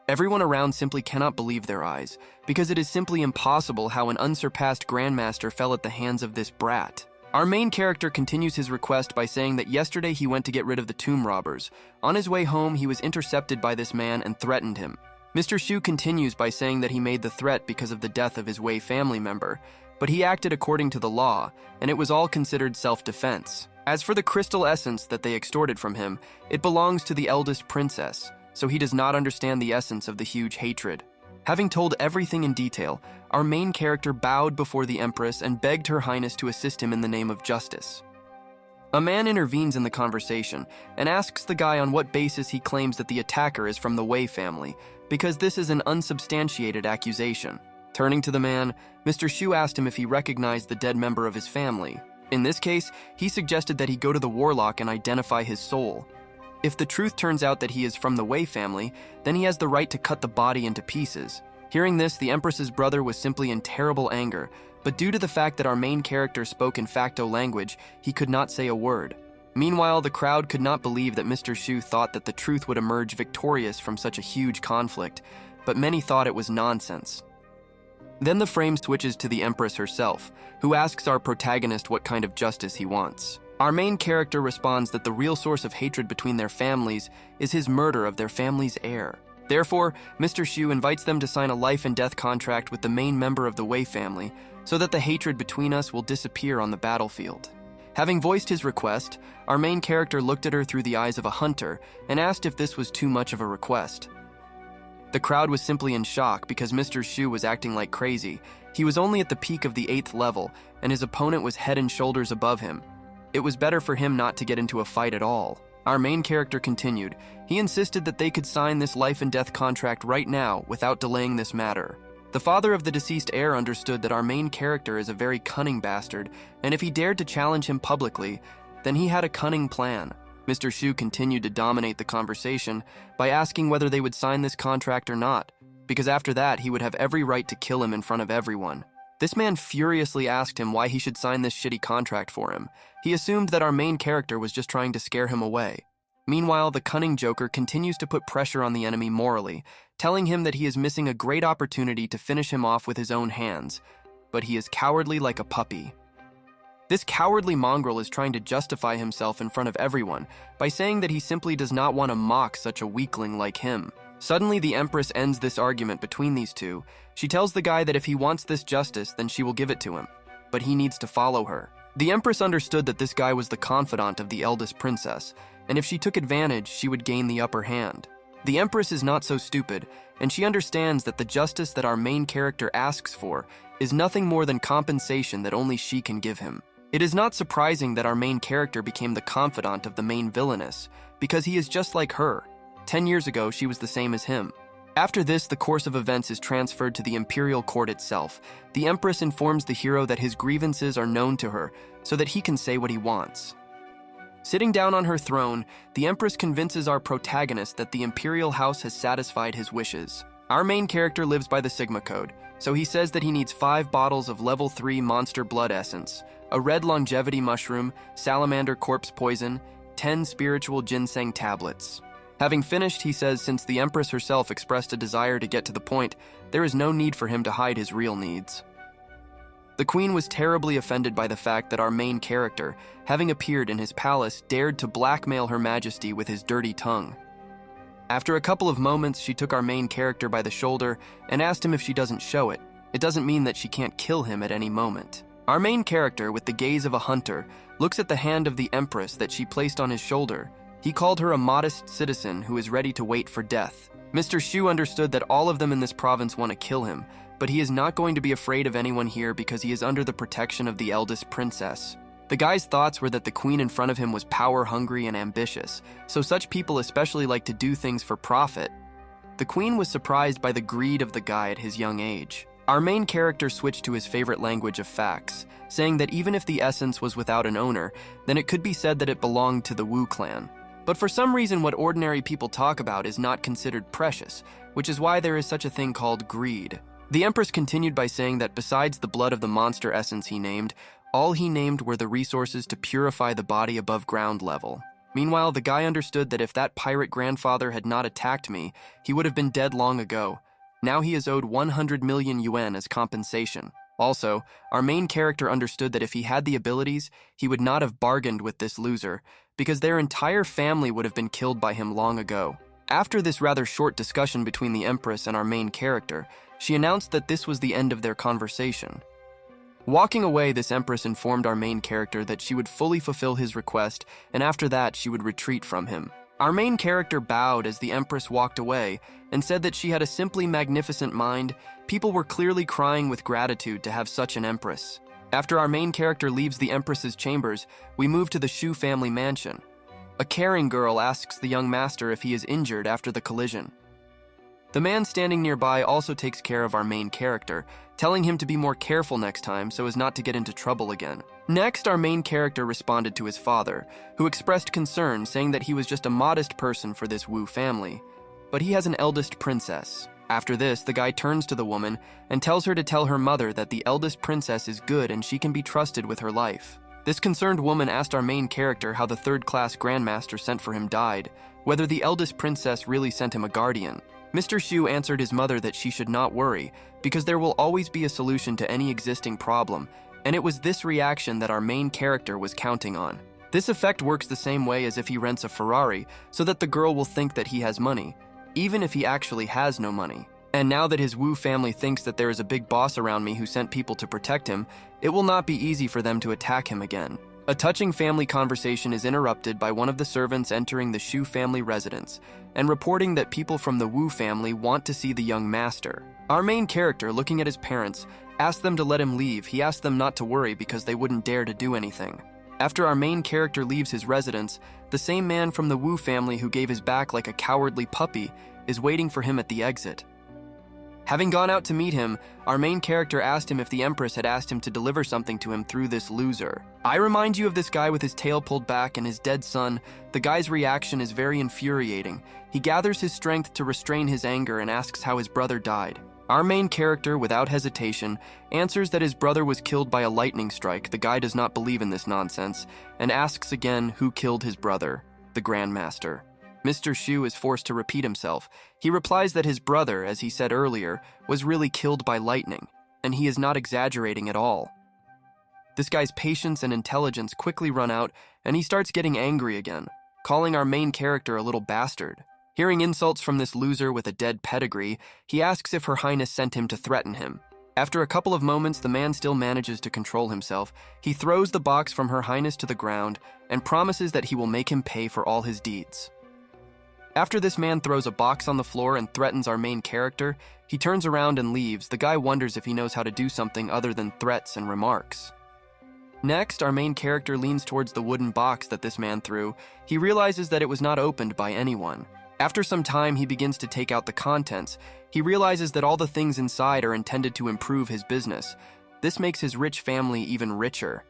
Everyone around simply cannot believe their eyes, because it is simply impossible how an unsurpassed grandmaster fell at the hands of this brat. Our main character continues his request by saying that yesterday he went to get rid of the tomb robbers. On his way home, he was intercepted by this man and threatened him. Mr. Shu continues by saying that he made the threat because of the death of his Wei family member, but he acted according to the law, and it was all considered self-defense. As for the crystal essence that they extorted from him, it belongs to the eldest princess, so he does not understand the essence of the huge hatred. Having told everything in detail, our main character bowed before the Empress and begged Her Highness to assist him in the name of justice. A man intervenes in the conversation and asks the guy on what basis he claims that the attacker is from the Wei family, because this is an unsubstantiated accusation. Turning to the man, Mr. Shu asked him if he recognized the dead member of his family. In this case, he suggested that he go to the warlock and identify his soul. If the truth turns out that he is from the Wei family, then he has the right to cut the body into pieces. Hearing this, the Empress's brother was simply in terrible anger, but due to the fact that our main character spoke in facto language, he could not say a word. Meanwhile, the crowd could not believe that Mr. Shu thought that the truth would emerge victorious from such a huge conflict, but many thought it was nonsense. Then the frame switches to the Empress herself, who asks our protagonist what kind of justice he wants. Our main character responds that the real source of hatred between their families is his murder of their family's heir. Therefore, Mr. Shu invites them to sign a life and death contract with the main member of the Wei family so that the hatred between us will disappear on the battlefield. Having voiced his request, our main character looked at her through the eyes of a hunter and asked if this was too much of a request. The crowd was simply in shock because Mr. Shu was acting like crazy. He was only at the peak of the 8th level, and his opponent was head and shoulders above him. It was better for him not to get into a fight at all. Our main character continued. He insisted that they could sign this life and death contract right now without delaying this matter. The father of the deceased heir understood that our main character is a very cunning bastard, and if he dared to challenge him publicly, then he had a cunning plan. Mr. Shu continued to dominate the conversation by asking whether they would sign this contract or not, because after that he would have every right to kill him in front of everyone. This man furiously asked him why he should sign this shitty contract for him. He assumed that our main character was just trying to scare him away. Meanwhile, the cunning Joker continues to put pressure on the enemy morally, telling him that he is missing a great opportunity to finish him off with his own hands, but he is cowardly like a puppy. This cowardly mongrel is trying to justify himself in front of everyone by saying that he simply does not want to mock such a weakling like him. Suddenly, the Empress ends this argument between these two. She tells the guy that if he wants this justice, then she will give it to him, but he needs to follow her. The Empress understood that this guy was the confidant of the eldest princess, and if she took advantage, she would gain the upper hand. The Empress is not so stupid, and she understands that the justice that our main character asks for is nothing more than compensation that only she can give him. It is not surprising that our main character became the confidant of the main villainess, because he is just like her. 10 years ago, she was the same as him. After this, the course of events is transferred to the imperial court itself. The Empress informs the hero that his grievances are known to her, so that he can say what he wants. Sitting down on her throne, the Empress convinces our protagonist that the imperial house has satisfied his wishes. Our main character lives by the Sigma code, so he says that he needs 5 bottles of level 3 monster blood essence, a red longevity mushroom, salamander corpse poison, 10 spiritual ginseng tablets. Having finished, he says since the Empress herself expressed a desire to get to the point, there is no need for him to hide his real needs. The Queen was terribly offended by the fact that our main character, having appeared in his palace, dared to blackmail Her Majesty with his dirty tongue. After a couple of moments, she took our main character by the shoulder and asked him if she doesn't show it. It doesn't mean that she can't kill him at any moment. Our main character, with the gaze of a hunter, looks at the hand of the Empress that she placed on his shoulder. He called her a modest citizen who is ready to wait for death. Mr. Shu understood that all of them in this province want to kill him, but he is not going to be afraid of anyone here because he is under the protection of the eldest princess. The guy's thoughts were that the queen in front of him was power-hungry and ambitious, so such people especially like to do things for profit. The queen was surprised by the greed of the guy at his young age. Our main character switched to his favorite language of facts, saying that even if the essence was without an owner, then it could be said that it belonged to the Wu clan. But for some reason, what ordinary people talk about is not considered precious, which is why there is such a thing called greed. The Empress continued by saying that besides the blood of the monster essence he named, all he named were the resources to purify the body above ground level. Meanwhile, the guy understood that if that pirate grandfather had not attacked me, he would have been dead long ago. Now he is owed 100 million yuan as compensation. Also, our main character understood that if he had the abilities, he would not have bargained with this loser, because their entire family would have been killed by him long ago. After this rather short discussion between the Empress and our main character, she announced that this was the end of their conversation. Walking away, this Empress informed our main character that she would fully fulfill his request, and after that she would retreat from him. Our main character bowed as the Empress walked away and said that she had a simply magnificent mind. People were clearly crying with gratitude to have such an Empress. After our main character leaves the Empress's chambers, we move to the Shu family mansion. A caring girl asks the young master if he is injured after the collision. The man standing nearby also takes care of our main character, telling him to be more careful next time so as not to get into trouble again. Next, our main character responded to his father, who expressed concern, saying that he was just a modest person for this Wu family, but he has an eldest princess. After this, the guy turns to the woman and tells her to tell her mother that the eldest princess is good and she can be trusted with her life. This concerned woman asked our main character how the third-class grandmaster sent for him died, whether the eldest princess really sent him a guardian. Mr. Shu answered his mother that she should not worry, because there will always be a solution to any existing problem, and it was this reaction that our main character was counting on. This effect works the same way as if he rents a Ferrari, so that the girl will think that he has money. even if he actually has no money. And now that his Wu family thinks that there is a big boss around me who sent people to protect him, it will not be easy for them to attack him again. A touching family conversation is interrupted by one of the servants entering the Shu family residence and reporting that people from the Wu family want to see the young master. Our main character, looking at his parents, asks them to let him leave. He asks them not to worry because they wouldn't dare to do anything. After our main character leaves his residence, the same man from the Wu family who gave his back like a cowardly puppy is waiting for him at the exit. Having gone out to meet him, our main character asked him if the Empress had asked him to deliver something to him through this loser. I remind you of this guy with his tail pulled back and his dead son. The guy's reaction is very infuriating. He gathers his strength to restrain his anger and asks how his brother died. Our main character, without hesitation, answers that his brother was killed by a lightning strike. The guy does not believe in this nonsense and asks again who killed his brother, the Grandmaster. Mr. Shu is forced to repeat himself. He replies that his brother, as he said earlier, was really killed by lightning, and he is not exaggerating at all. This guy's patience and intelligence quickly run out, and he starts getting angry again, calling our main character a little bastard. Hearing insults from this loser with a dead pedigree, he asks if Her Highness sent him to threaten him. After a couple of moments, the man still manages to control himself. He throws the box from Her Highness to the ground and promises that he will make him pay for all his deeds. After this man throws a box on the floor and threatens our main character, he turns around and leaves. The guy wonders if he knows how to do something other than threats and remarks. Next, our main character leans towards the wooden box that this man threw. He realizes that it was not opened by anyone. After some time, he begins to take out the contents. He realizes that all the things inside are intended to improve his business. This makes his rich family even richer.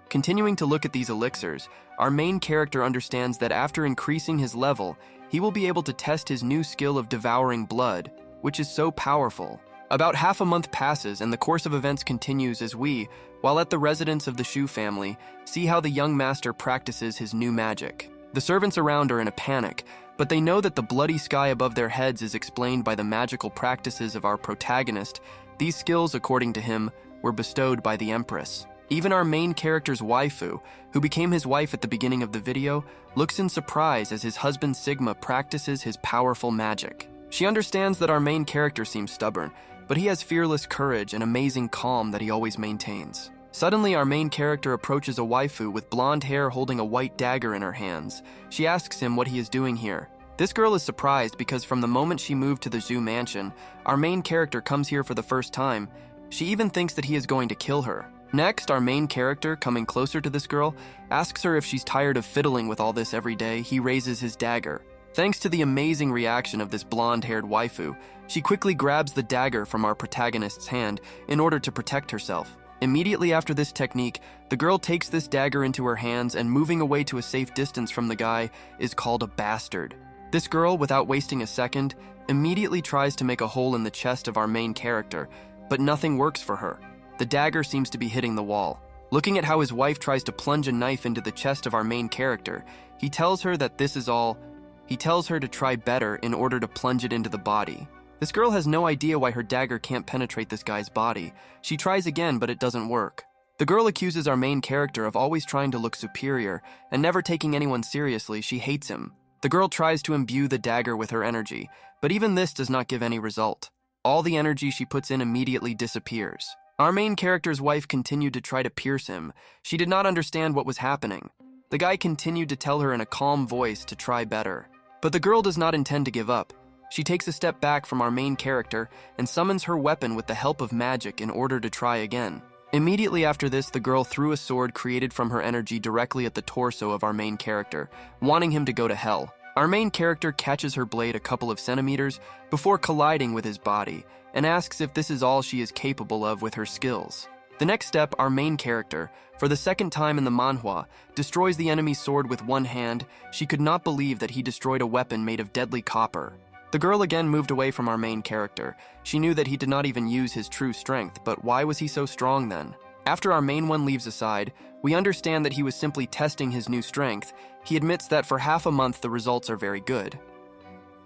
Continuing to look at these elixirs, our main character understands that after increasing his level, he will be able to test his new skill of devouring blood, which is so powerful. About half a month passes and the course of events continues as we, while at the residence of the Shu family, see how the young master practices his new magic. The servants around are in a panic, but they know that the bloody sky above their heads is explained by the magical practices of our protagonist. These skills, according to him, were bestowed by the Empress. Even our main character's waifu, who became his wife at the beginning of the video, looks in surprise as his husband Sigma practices his powerful magic. She understands that our main character seems stubborn, but he has fearless courage and amazing calm that he always maintains. Suddenly, our main character approaches a waifu with blonde hair holding a white dagger in her hands. She asks him what he is doing here. This girl is surprised because from the moment she moved to the Zhu mansion, our main character comes here for the first time. She even thinks that he is going to kill her. Next, our main character, coming closer to this girl, asks her if she's tired of fiddling with all this every day. He raises his dagger. Thanks to the amazing reaction of this blonde-haired waifu, she quickly grabs the dagger from our protagonist's hand in order to protect herself. Immediately after this technique, the girl takes this dagger into her hands and moving away to a safe distance from the guy is called a bastard. This girl, without wasting a second, immediately tries to make a hole in the chest of our main character, but nothing works for her. The dagger seems to be hitting the wall. Looking at how his wife tries to plunge a knife into the chest of our main character, he tells her that this is all. He tells her to try better in order to plunge it into the body. This girl has no idea why her dagger can't penetrate this guy's body. She tries again, but it doesn't work. The girl accuses our main character of always trying to look superior and never taking anyone seriously. She hates him. The girl tries to imbue the dagger with her energy, but even this does not give any result. All the energy she puts in immediately disappears. Our main character's wife continued to try to pierce him. She did not understand what was happening. The guy continued to tell her in a calm voice to try better. But the girl does not intend to give up. She takes a step back from our main character and summons her weapon with the help of magic in order to try again. Immediately after this, the girl threw a sword created from her energy directly at the torso of our main character, wanting him to go to hell. Our main character catches her blade a couple of centimeters before colliding with his body and asks if this is all she is capable of with her skills. The next step, our main character, for the second time in the manhwa, destroys the enemy's sword with one hand. She could not believe that he destroyed a weapon made of deadly copper. The girl again moved away from our main character. She knew that he did not even use his true strength, but why was he so strong then? After our main one leaves aside, we understand that he was simply testing his new strength. He admits that for half a month the results are very good.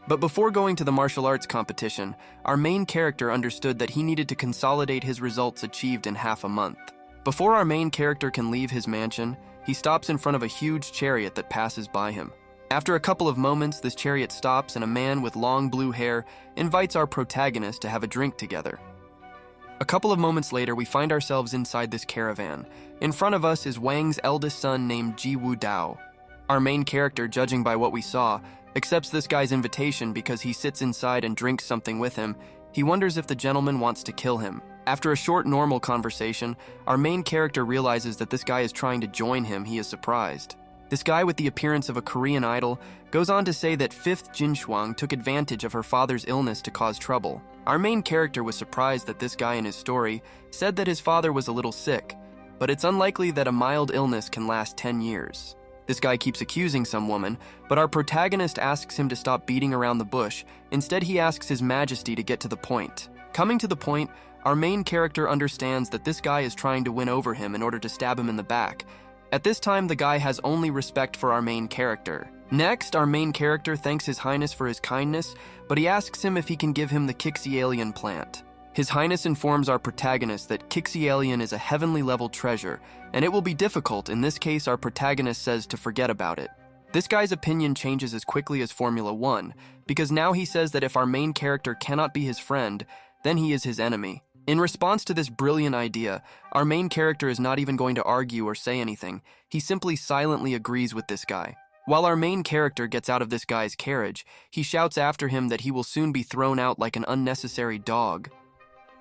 But before going to the martial arts competition, our main character understood that he needed to consolidate his results achieved in half a month. Before our main character can leave his mansion, he stops in front of a huge chariot that passes by him. After a couple of moments, this chariot stops and a man with long blue hair invites our protagonist to have a drink together. A couple of moments later, we find ourselves inside this caravan. In front of us is Wang's eldest son named Jiwoo Dao. Our main character, judging by what we saw, accepts this guy's invitation because he sits inside and drinks something with him. He wonders if the gentleman wants to kill him. After a short normal conversation, our main character realizes that this guy is trying to join him. He is surprised. This guy with the appearance of a Korean idol goes on to say that 5th Jinshuang took advantage of her father's illness to cause trouble. Our main character was surprised that this guy in his story said that his father was a little sick, but it's unlikely that a mild illness can last 10 years. This guy keeps accusing some woman, but our protagonist asks him to stop beating around the bush. Instead, he asks His Majesty to get to the point. Coming to the point, our main character understands that this guy is trying to win over him in order to stab him in the back. At this time, the guy has only respect for our main character. Next, our main character thanks His Highness for his kindness, but he asks him if he can give him the Kixialian plant. His Highness informs our protagonist that Kixialian is a heavenly-level treasure, and it will be difficult. In this case, our protagonist says to forget about it. This guy's opinion changes as quickly as Formula 1, because now he says that if our main character cannot be his friend, then he is his enemy. In response to this brilliant idea, our main character is not even going to argue or say anything. He simply silently agrees with this guy. While our main character gets out of this guy's carriage, he shouts after him that he will soon be thrown out like an unnecessary dog.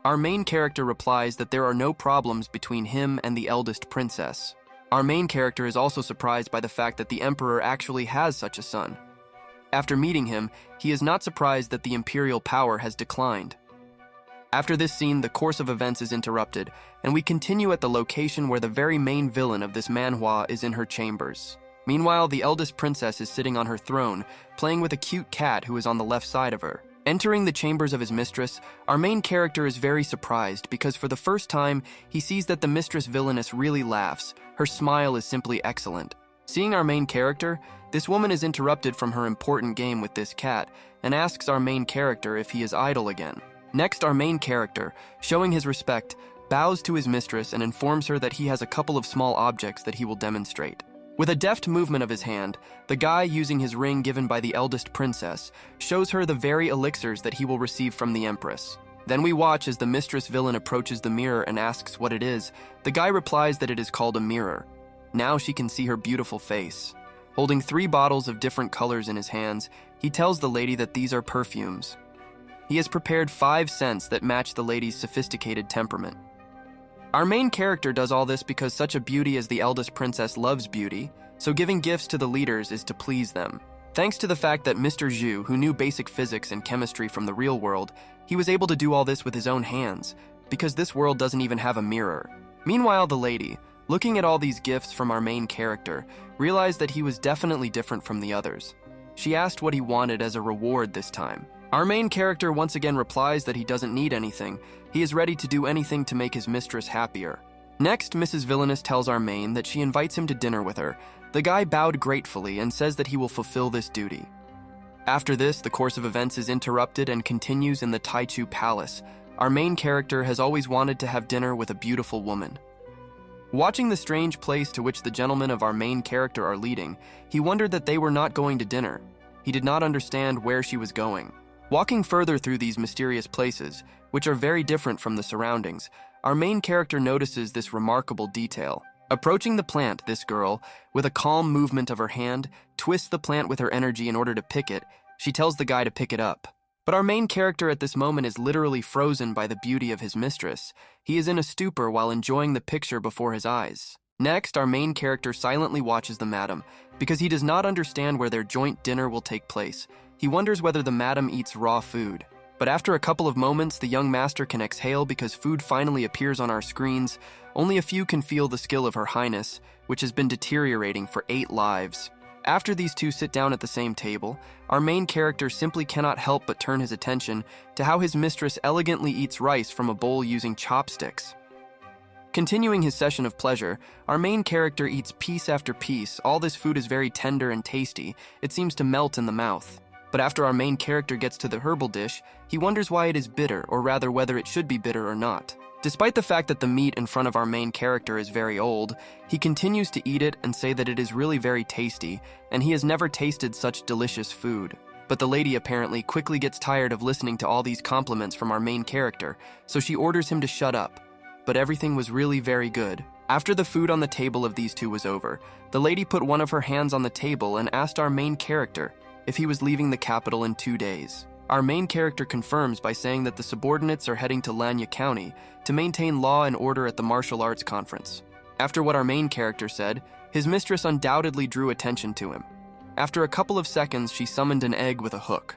Our main character replies that there are no problems between him and the eldest princess. Our main character is also surprised by the fact that the emperor actually has such a son. After meeting him, he is not surprised that the imperial power has declined. After this scene, the course of events is interrupted, and we continue at the location where the very main villain of this manhwa is in her chambers. Meanwhile, the eldest princess is sitting on her throne, playing with a cute cat who is on the left side of her. Entering the chambers of his mistress, our main character is very surprised because for the first time, he sees that the mistress villainess really laughs. Her smile is simply excellent. Seeing our main character, this woman is interrupted from her important game with this cat and asks our main character if he is idle again. Next, our main character, showing his respect, bows to his mistress and informs her that he has a couple of small objects that he will demonstrate. With a deft movement of his hand, the guy, using his ring given by the eldest princess, shows her the very elixirs that he will receive from the empress. Then we watch as the mistress villain approaches the mirror and asks what it is. The guy replies that it is called a mirror. Now she can see her beautiful face. Holding 3 bottles of different colors in his hands, he tells the lady that these are perfumes. He has prepared 5 scents that match the lady's sophisticated temperament. Our main character does all this because such a beauty as the eldest princess loves beauty, so giving gifts to the leaders is to please them. Thanks to the fact that Mr. Zhu, who knew basic physics and chemistry from the real world, he was able to do all this with his own hands, because this world doesn't even have a mirror. Meanwhile, the lady, looking at all these gifts from our main character, realized that he was definitely different from the others. She asked what he wanted as a reward this time. Our main character once again replies that he doesn't need anything. He is ready to do anything to make his mistress happier. Next, Mrs. Villainous tells our main that she invites him to dinner with her. The guy bowed gratefully and says that he will fulfill this duty. After this, the course of events is interrupted and continues in the Taichu Palace. Our main character has always wanted to have dinner with a beautiful woman. Watching the strange place to which the gentlemen of our main character are leading, he wondered that they were not going to dinner. He did not understand where she was going. Walking further through these mysterious places, which are very different from the surroundings, our main character notices this remarkable detail. Approaching the plant, this girl, with a calm movement of her hand, twists the plant with her energy in order to pick it. She tells the guy to pick it up. But our main character at this moment is literally frozen by the beauty of his mistress. He is in a stupor while enjoying the picture before his eyes. Next, our main character silently watches the madam, because he does not understand where their joint dinner will take place. He wonders whether the madam eats raw food. But after a couple of moments, the young master can exhale because food finally appears on our screens. Only a few can feel the skill of Her Highness, which has been deteriorating for 8 lives. After these two sit down at the same table, our main character simply cannot help but turn his attention to how his mistress elegantly eats rice from a bowl using chopsticks. Continuing his session of pleasure, our main character eats piece after piece. All this food is very tender and tasty. It seems to melt in the mouth. But after our main character gets to the herbal dish, he wonders why it is bitter, or rather whether it should be bitter or not. Despite the fact that the meat in front of our main character is very old, he continues to eat it and say that it is really very tasty, and he has never tasted such delicious food. But the lady apparently quickly gets tired of listening to all these compliments from our main character, so she orders him to shut up. But everything was really very good. After the food on the table of these two was over, the lady put one of her hands on the table and asked our main character if he was leaving the capital in 2 days. Our main character confirms by saying that the subordinates are heading to Lanya County to maintain law and order at the martial arts conference. After what our main character said, his mistress undoubtedly drew attention to him. After a couple of seconds, she summoned an egg with a hook.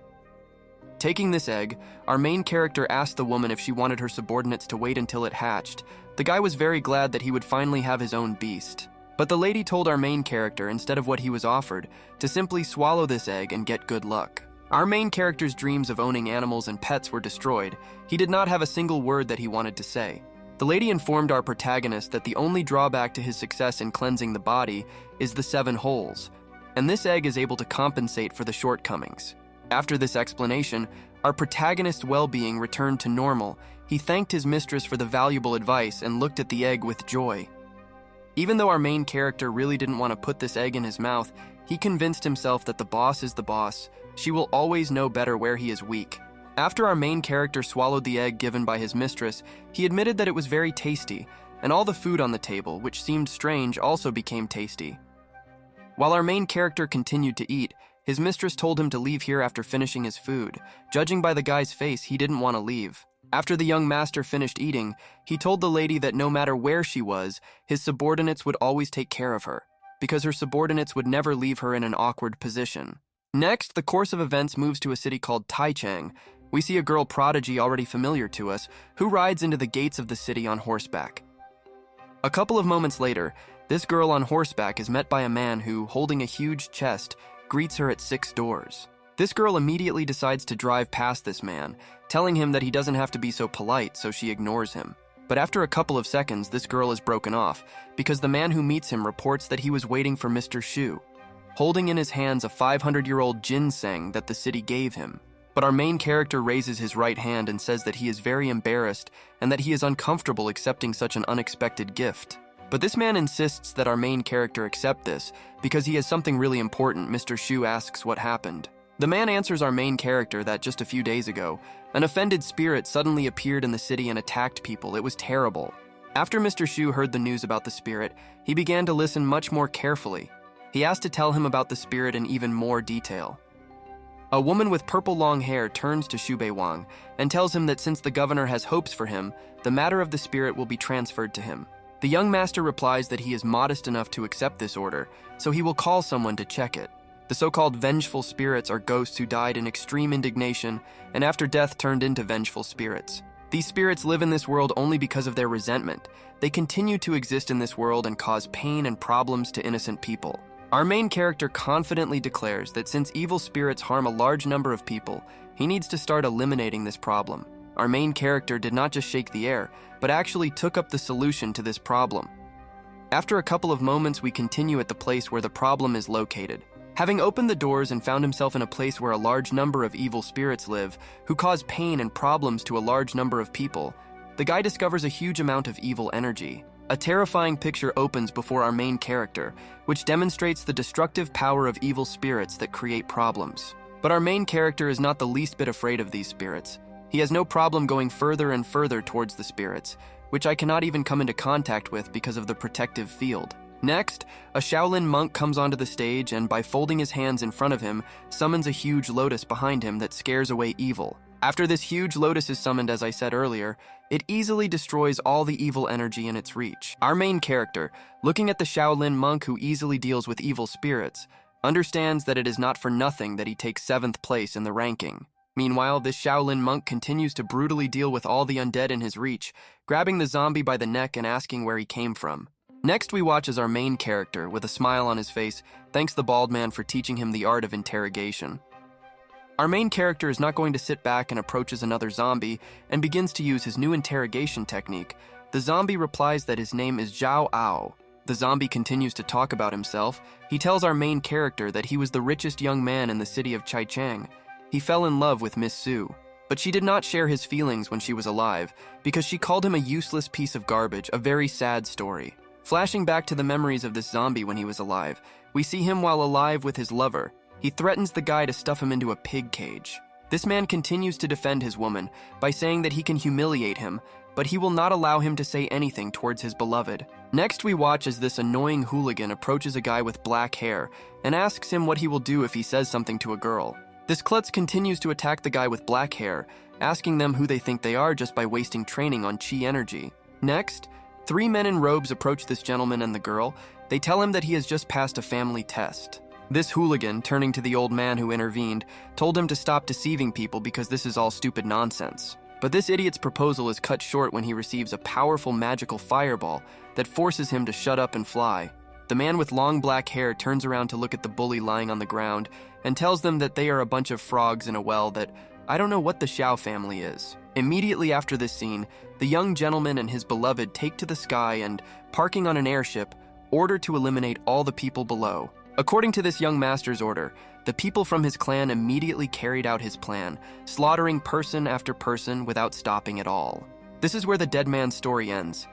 Taking this egg, our main character asked the woman if she wanted her subordinates to wait until it hatched. The guy was very glad that he would finally have his own beast. But the lady told our main character, instead of what he was offered, to simply swallow this egg and get good luck. Our main character's dreams of owning animals and pets were destroyed. He did not have a single word that he wanted to say. The lady informed our protagonist that the only drawback to his success in cleansing the body is the 7 holes, and this egg is able to compensate for the shortcomings. After this explanation, our protagonist's well-being returned to normal. He thanked his mistress for the valuable advice and looked at the egg with joy. Even though our main character really didn't want to put this egg in his mouth, he convinced himself that the boss is the boss. She will always know better where he is weak. After our main character swallowed the egg given by his mistress, he admitted that it was very tasty, and all the food on the table, which seemed strange, also became tasty. While our main character continued to eat, his mistress told him to leave here after finishing his food. Judging by the guy's face, he didn't want to leave. After the young master finished eating, he told the lady that no matter where she was, his subordinates would always take care of her, because her subordinates would never leave her in an awkward position. Next, the course of events moves to a city called Taichung. We see a girl prodigy already familiar to us, who rides into the gates of the city on horseback. A couple of moments later, this girl on horseback is met by a man who, holding a huge chest, greets her at 6 doors. This girl immediately decides to drive past this man, telling him that he doesn't have to be so polite, so she ignores him. But after a couple of seconds, this girl is broken off, because the man who meets him reports that he was waiting for Mr. Shu, holding in his hands a 500-year-old ginseng that the city gave him. But our main character raises his right hand and says that he is very embarrassed and that he is uncomfortable accepting such an unexpected gift. But this man insists that our main character accept this because he has something really important. Mr. Shu asks what happened. The man answers our main character that just a few days ago, an offended spirit suddenly appeared in the city and attacked people. It was terrible. After Mr. Shu heard the news about the spirit, he began to listen much more carefully. He asked to tell him about the spirit in even more detail. A woman with purple long hair turns to Xu Beiwang and tells him that since the governor has hopes for him, the matter of the spirit will be transferred to him. The young master replies that he is modest enough to accept this order, so he will call someone to check it. The so-called vengeful spirits are ghosts who died in extreme indignation and after death turned into vengeful spirits. These spirits live in this world only because of their resentment. They continue to exist in this world and cause pain and problems to innocent people. Our main character confidently declares that since evil spirits harm a large number of people, he needs to start eliminating this problem. Our main character did not just shake the air, but actually took up the solution to this problem. After a couple of moments, we continue at the place where the problem is located. Having opened the doors and found himself in a place where a large number of evil spirits live, who cause pain and problems to a large number of people, the guy discovers a huge amount of evil energy. A terrifying picture opens before our main character, which demonstrates the destructive power of evil spirits that create problems. But our main character is not the least bit afraid of these spirits. He has no problem going further and further towards the spirits, which I cannot even come into contact with because of the protective field. Next, a Shaolin monk comes onto the stage and, by folding his hands in front of him, summons a huge lotus behind him that scares away evil. After this huge lotus is summoned, as I said earlier, it easily destroys all the evil energy in its reach. Our main character, looking at the Shaolin monk who easily deals with evil spirits, understands that it is not for nothing that he takes 7th place in the ranking. Meanwhile, this Shaolin monk continues to brutally deal with all the undead in his reach, grabbing the zombie by the neck and asking where he came from. Next, we watch as our main character, with a smile on his face, thanks the bald man for teaching him the art of interrogation. Our main character is not going to sit back and approaches another zombie and begins to use his new interrogation technique. The zombie replies that his name is Zhao Ao. The zombie continues to talk about himself. He tells our main character that he was the richest young man in the city of Chaichang. He fell in love with Miss Su. But she did not share his feelings when she was alive, because she called him a useless piece of garbage, a very sad story. Flashing back to the memories of this zombie when he was alive, we see him while alive with his lover. He threatens the guy to stuff him into a pig cage. This man continues to defend his woman by saying that he can humiliate him, but he will not allow him to say anything towards his beloved. Next, we watch as this annoying hooligan approaches a guy with black hair and asks him what he will do if he says something to a girl. This klutz continues to attack the guy with black hair, asking them who they think they are just by wasting training on chi energy. Next, 3 men in robes approach this gentleman and the girl. They tell him that he has just passed a family test. This hooligan, turning to the old man who intervened, told him to stop deceiving people because this is all stupid nonsense. But this idiot's proposal is cut short when he receives a powerful magical fireball that forces him to shut up and fly. The man with long black hair turns around to look at the bully lying on the ground and tells them that they are a bunch of frogs in a well that I don't know what the Xiao family is. Immediately after this scene, the young gentleman and his beloved take to the sky and, parking on an airship, order to eliminate all the people below. According to this young master's order, the people from his clan immediately carried out his plan, slaughtering person after person without stopping at all. This is where the dead man's story ends.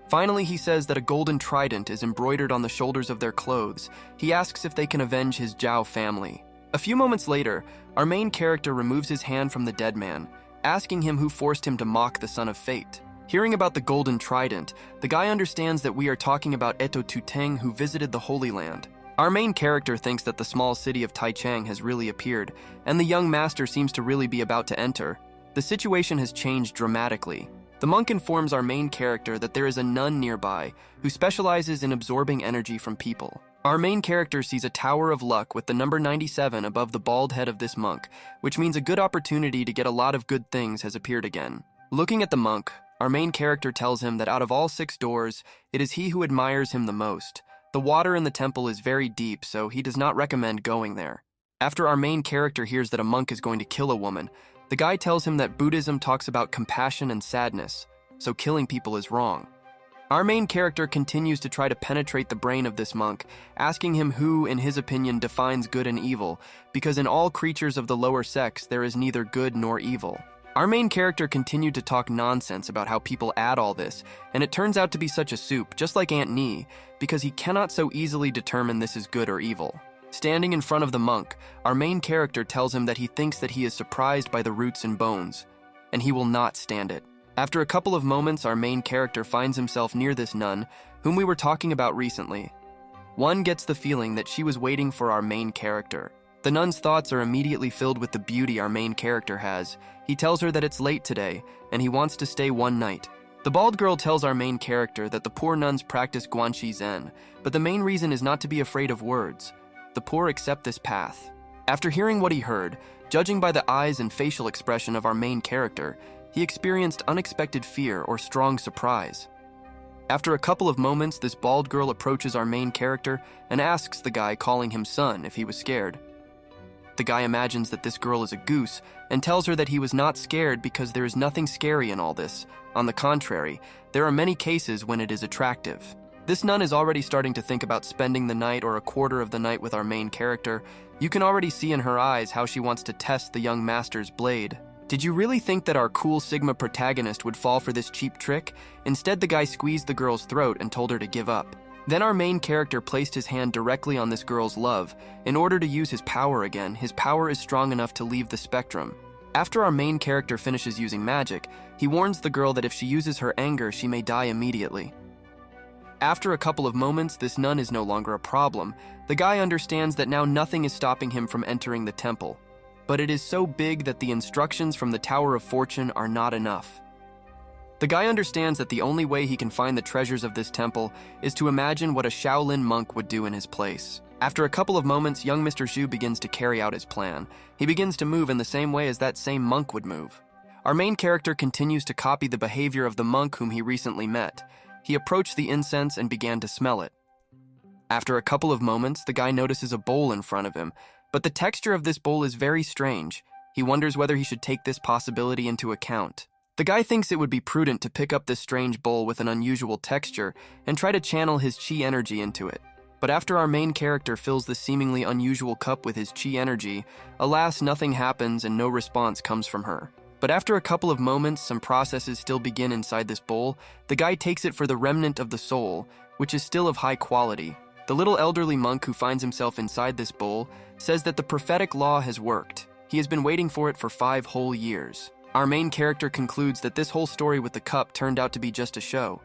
Finally, he says that a golden trident is embroidered on the shoulders of their clothes. He asks if they can avenge his Zhao family. A few moments later, our main character removes his hand from the dead man, asking him who forced him to mock the son of fate. Hearing about the golden trident, the guy understands that we are talking about Eto Tuteng, who visited the Holy Land. Our main character thinks that the small city of Taichang has really appeared, and the young master seems to really be about to enter. The situation has changed dramatically. The monk informs our main character that there is a nun nearby who specializes in absorbing energy from people. Our main character sees a tower of luck with the number 97 above the bald head of this monk, which means a good opportunity to get a lot of good things has appeared again. Looking at the monk, our main character tells him that out of all 6 doors, it is he who admires him the most. The water in the temple is very deep, so he does not recommend going there. After our main character hears that a monk is going to kill a woman, the guy tells him that Buddhism talks about compassion and sadness, so killing people is wrong. Our main character continues to try to penetrate the brain of this monk, asking him who, in his opinion, defines good and evil, because in all creatures of the lower sex there is neither good nor evil. Our main character continued to talk nonsense about how people add all this, and it turns out to be such a soup, just like Aunt Nee, because he cannot so easily determine this is good or evil. Standing in front of the monk, our main character tells him that he thinks that he is surprised by the roots and bones, and he will not stand it. After a couple of moments, our main character finds himself near this nun, whom we were talking about recently. One gets the feeling that she was waiting for our main character. The nun's thoughts are immediately filled with the beauty our main character has. He tells her that it's late today, and he wants to stay one night. The bald girl tells our main character that the poor nuns practice Guanxi Zen, but the main reason is not to be afraid of words. The poor accept this path. After hearing what he heard, judging by the eyes and facial expression of our main character, he experienced unexpected fear or strong surprise. After a couple of moments, this bald girl approaches our main character and asks the guy calling him son if he was scared. The guy imagines that this girl is a goose and tells her that he was not scared because there is nothing scary in all this. On the contrary, there are many cases when it is attractive. This nun is already starting to think about spending the night or a quarter of the night with our main character. You can already see in her eyes how she wants to test the young master's blade. Did you really think that our cool Sigma protagonist would fall for this cheap trick? Instead, the guy squeezed the girl's throat and told her to give up. Then our main character placed his hand directly on this girl's love. In order to use his power again, his power is strong enough to leave the spectrum. After our main character finishes using magic, he warns the girl that if she uses her anger, she may die immediately. After a couple of moments, this nun is no longer a problem. The guy understands that now nothing is stopping him from entering the temple. But it is so big that the instructions from the Tower of Fortune are not enough. The guy understands that the only way he can find the treasures of this temple is to imagine what a Shaolin monk would do in his place. After a couple of moments, young Mr. Zhu begins to carry out his plan. He begins to move in the same way as that same monk would move. Our main character continues to copy the behavior of the monk whom he recently met. He approached the incense and began to smell it. After a couple of moments, the guy notices a bowl in front of him, but the texture of this bowl is very strange. He wonders whether he should take this possibility into account. The guy thinks it would be prudent to pick up this strange bowl with an unusual texture and try to channel his chi energy into it. But after our main character fills the seemingly unusual cup with his chi energy, alas, nothing happens and no response comes from her. But after a couple of moments, some processes still begin inside this bowl. The guy takes it for the remnant of the soul, which is still of high quality. The little elderly monk who finds himself inside this bowl says that the prophetic law has worked. He has been waiting for it for 5 whole years. Our main character concludes that this whole story with the cup turned out to be just a show.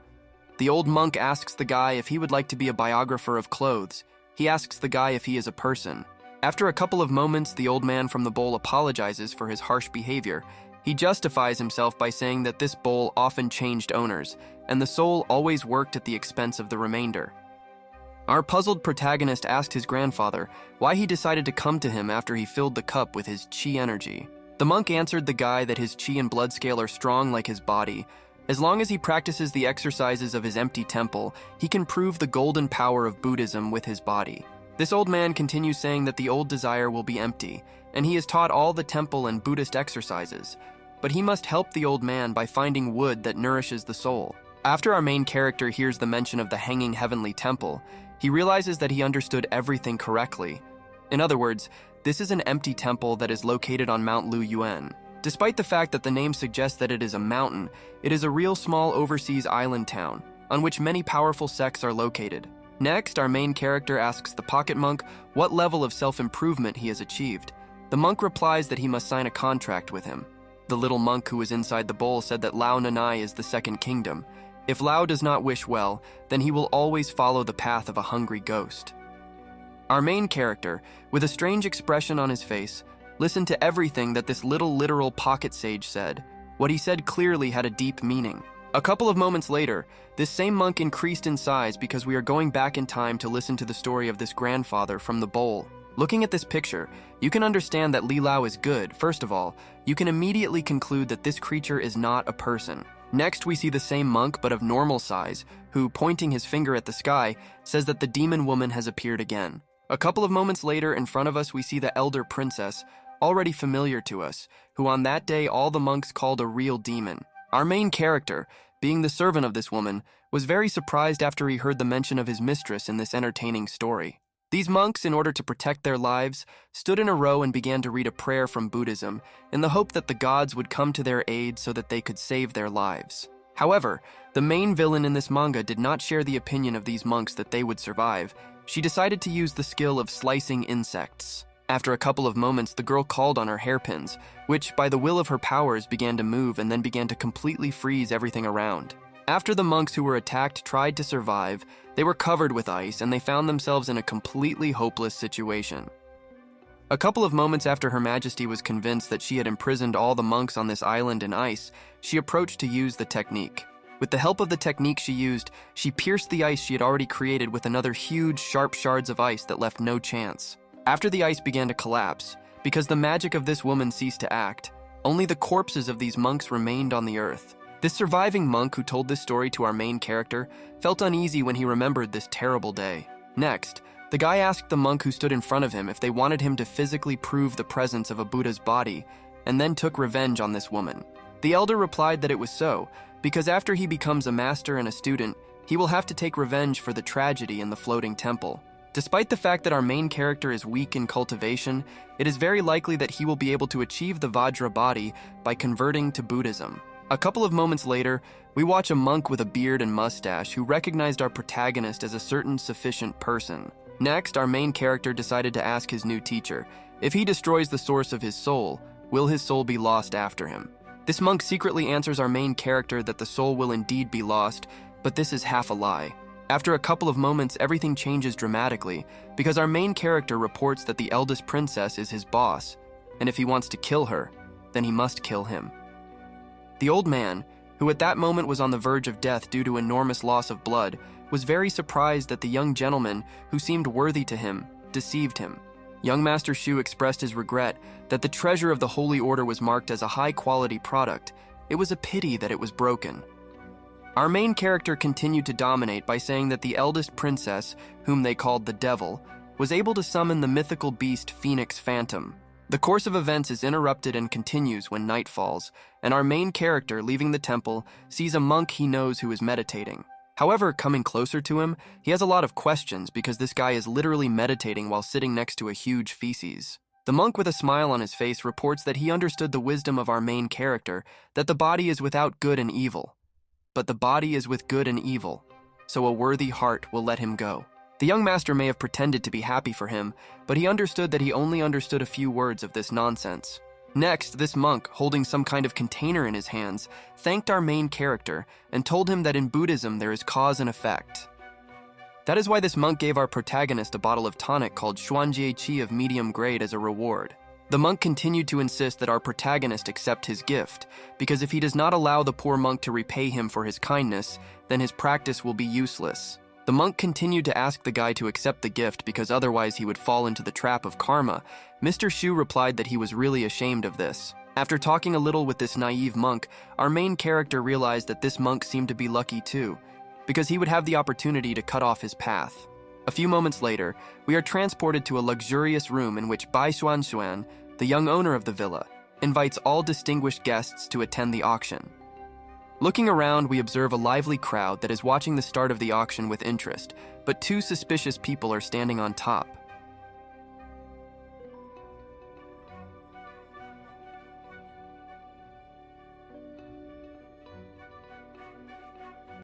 The old monk asks the guy if he would like to be a biographer of clothes. He asks the guy if he is a person. After a couple of moments, the old man from the bowl apologizes for his harsh behavior. He justifies himself by saying that this bowl often changed owners, and the soul always worked at the expense of the remainder. Our puzzled protagonist asked his grandfather why he decided to come to him after he filled the cup with his chi energy. The monk answered the guy that his chi and blood scale are strong like his body. As long as he practices the exercises of his empty temple, he can prove the golden power of Buddhism with his body. This old man continues saying that the old desire will be empty, and he is taught all the temple and Buddhist exercises. But he must help the old man by finding wood that nourishes the soul. After our main character hears the mention of the hanging heavenly temple, he realizes that he understood everything correctly. In other words, this is an empty temple that is located on Mount Lu Yuan. Despite the fact that the name suggests that it is a mountain, it is a real small overseas island town, on which many powerful sects are located. Next, our main character asks the pocket monk what level of self-improvement he has achieved. The monk replies that he must sign a contract with him. The little monk who was inside the bowl said that Lao Nanai is the second kingdom. If Lao does not wish well, then he will always follow the path of a hungry ghost. Our main character, with a strange expression on his face, listened to everything that this little literal pocket sage said. What he said clearly had a deep meaning. A couple of moments later, this same monk increased in size because we are going back in time to listen to the story of this grandfather from the bowl. Looking at this picture, you can understand that Li Lao is good. First of all, you can immediately conclude that this creature is not a person. Next, we see the same monk, but of normal size, who, pointing his finger at the sky, says that the demon woman has appeared again. A couple of moments later, in front of us, we see the elder princess, already familiar to us, who on that day all the monks called a real demon. Our main character, being the servant of this woman, was very surprised after he heard the mention of his mistress in this entertaining story. These monks, in order to protect their lives, stood in a row and began to read a prayer from Buddhism in the hope that the gods would come to their aid so that they could save their lives. However, the main villain in this manga did not share the opinion of these monks that they would survive. She decided to use the skill of slicing insects. After a couple of moments, the girl called on her hairpins, which, by the will of her powers, began to move and then began to completely freeze everything around. After the monks who were attacked tried to survive, they were covered with ice and they found themselves in a completely hopeless situation. A couple of moments after Her Majesty was convinced that she had imprisoned all the monks on this island in ice, she approached to use the technique. With the help of the technique she used, she pierced the ice she had already created with another huge, sharp shards of ice that left no chance. After the ice began to collapse, because the magic of this woman ceased to act, only the corpses of these monks remained on the earth. This surviving monk who told this story to our main character felt uneasy when he remembered this terrible day. Next, the guy asked the monk who stood in front of him if they wanted him to physically prove the presence of a Buddha's body, and then took revenge on this woman. The elder replied that it was so, because after he becomes a master and a student, he will have to take revenge for the tragedy in the floating temple. Despite the fact that our main character is weak in cultivation, it is very likely that he will be able to achieve the Vajra body by converting to Buddhism. A couple of moments later, we watch a monk with a beard and mustache who recognized our protagonist as a certain sufficient person. Next, our main character decided to ask his new teacher, if he destroys the source of his soul, will his soul be lost after him? This monk secretly answers our main character that the soul will indeed be lost, but this is half a lie. After a couple of moments, everything changes dramatically because our main character reports that the eldest princess is his boss, and if he wants to kill her, then he must kill him. The old man, who at that moment was on the verge of death due to enormous loss of blood, was very surprised that the young gentleman, who seemed worthy to him, deceived him. Young Master Shu expressed his regret that the treasure of the Holy Order was marked as a high-quality product. It was a pity that it was broken. Our main character continued to dominate by saying that the eldest princess, whom they called the Devil, was able to summon the mythical beast Phoenix Phantom. The course of events is interrupted and continues when night falls, and our main character, leaving the temple, sees a monk he knows who is meditating. However, coming closer to him, he has a lot of questions because this guy is literally meditating while sitting next to a huge feces. The monk with a smile on his face reports that he understood the wisdom of our main character, that the body is without good and evil. But the body is with good and evil, so a worthy heart will let him go. The young master may have pretended to be happy for him, but he understood that he only understood a few words of this nonsense. Next, this monk, holding some kind of container in his hands, thanked our main character and told him that in Buddhism there is cause and effect. That is why this monk gave our protagonist a bottle of tonic called Xuanjie Qi of medium grade as a reward. The monk continued to insist that our protagonist accept his gift, because if he does not allow the poor monk to repay him for his kindness, then his practice will be useless. The monk continued to ask the guy to accept the gift because otherwise he would fall into the trap of karma. Mr. Shu replied that he was really ashamed of this. After talking a little with this naive monk, our main character realized that this monk seemed to be lucky too, because he would have the opportunity to cut off his path. A few moments later, we are transported to a luxurious room in which Bai Xuan, the young owner of the villa, invites all distinguished guests to attend the auction. Looking around, we observe a lively crowd that is watching the start of the auction with interest, but two suspicious people are standing on top.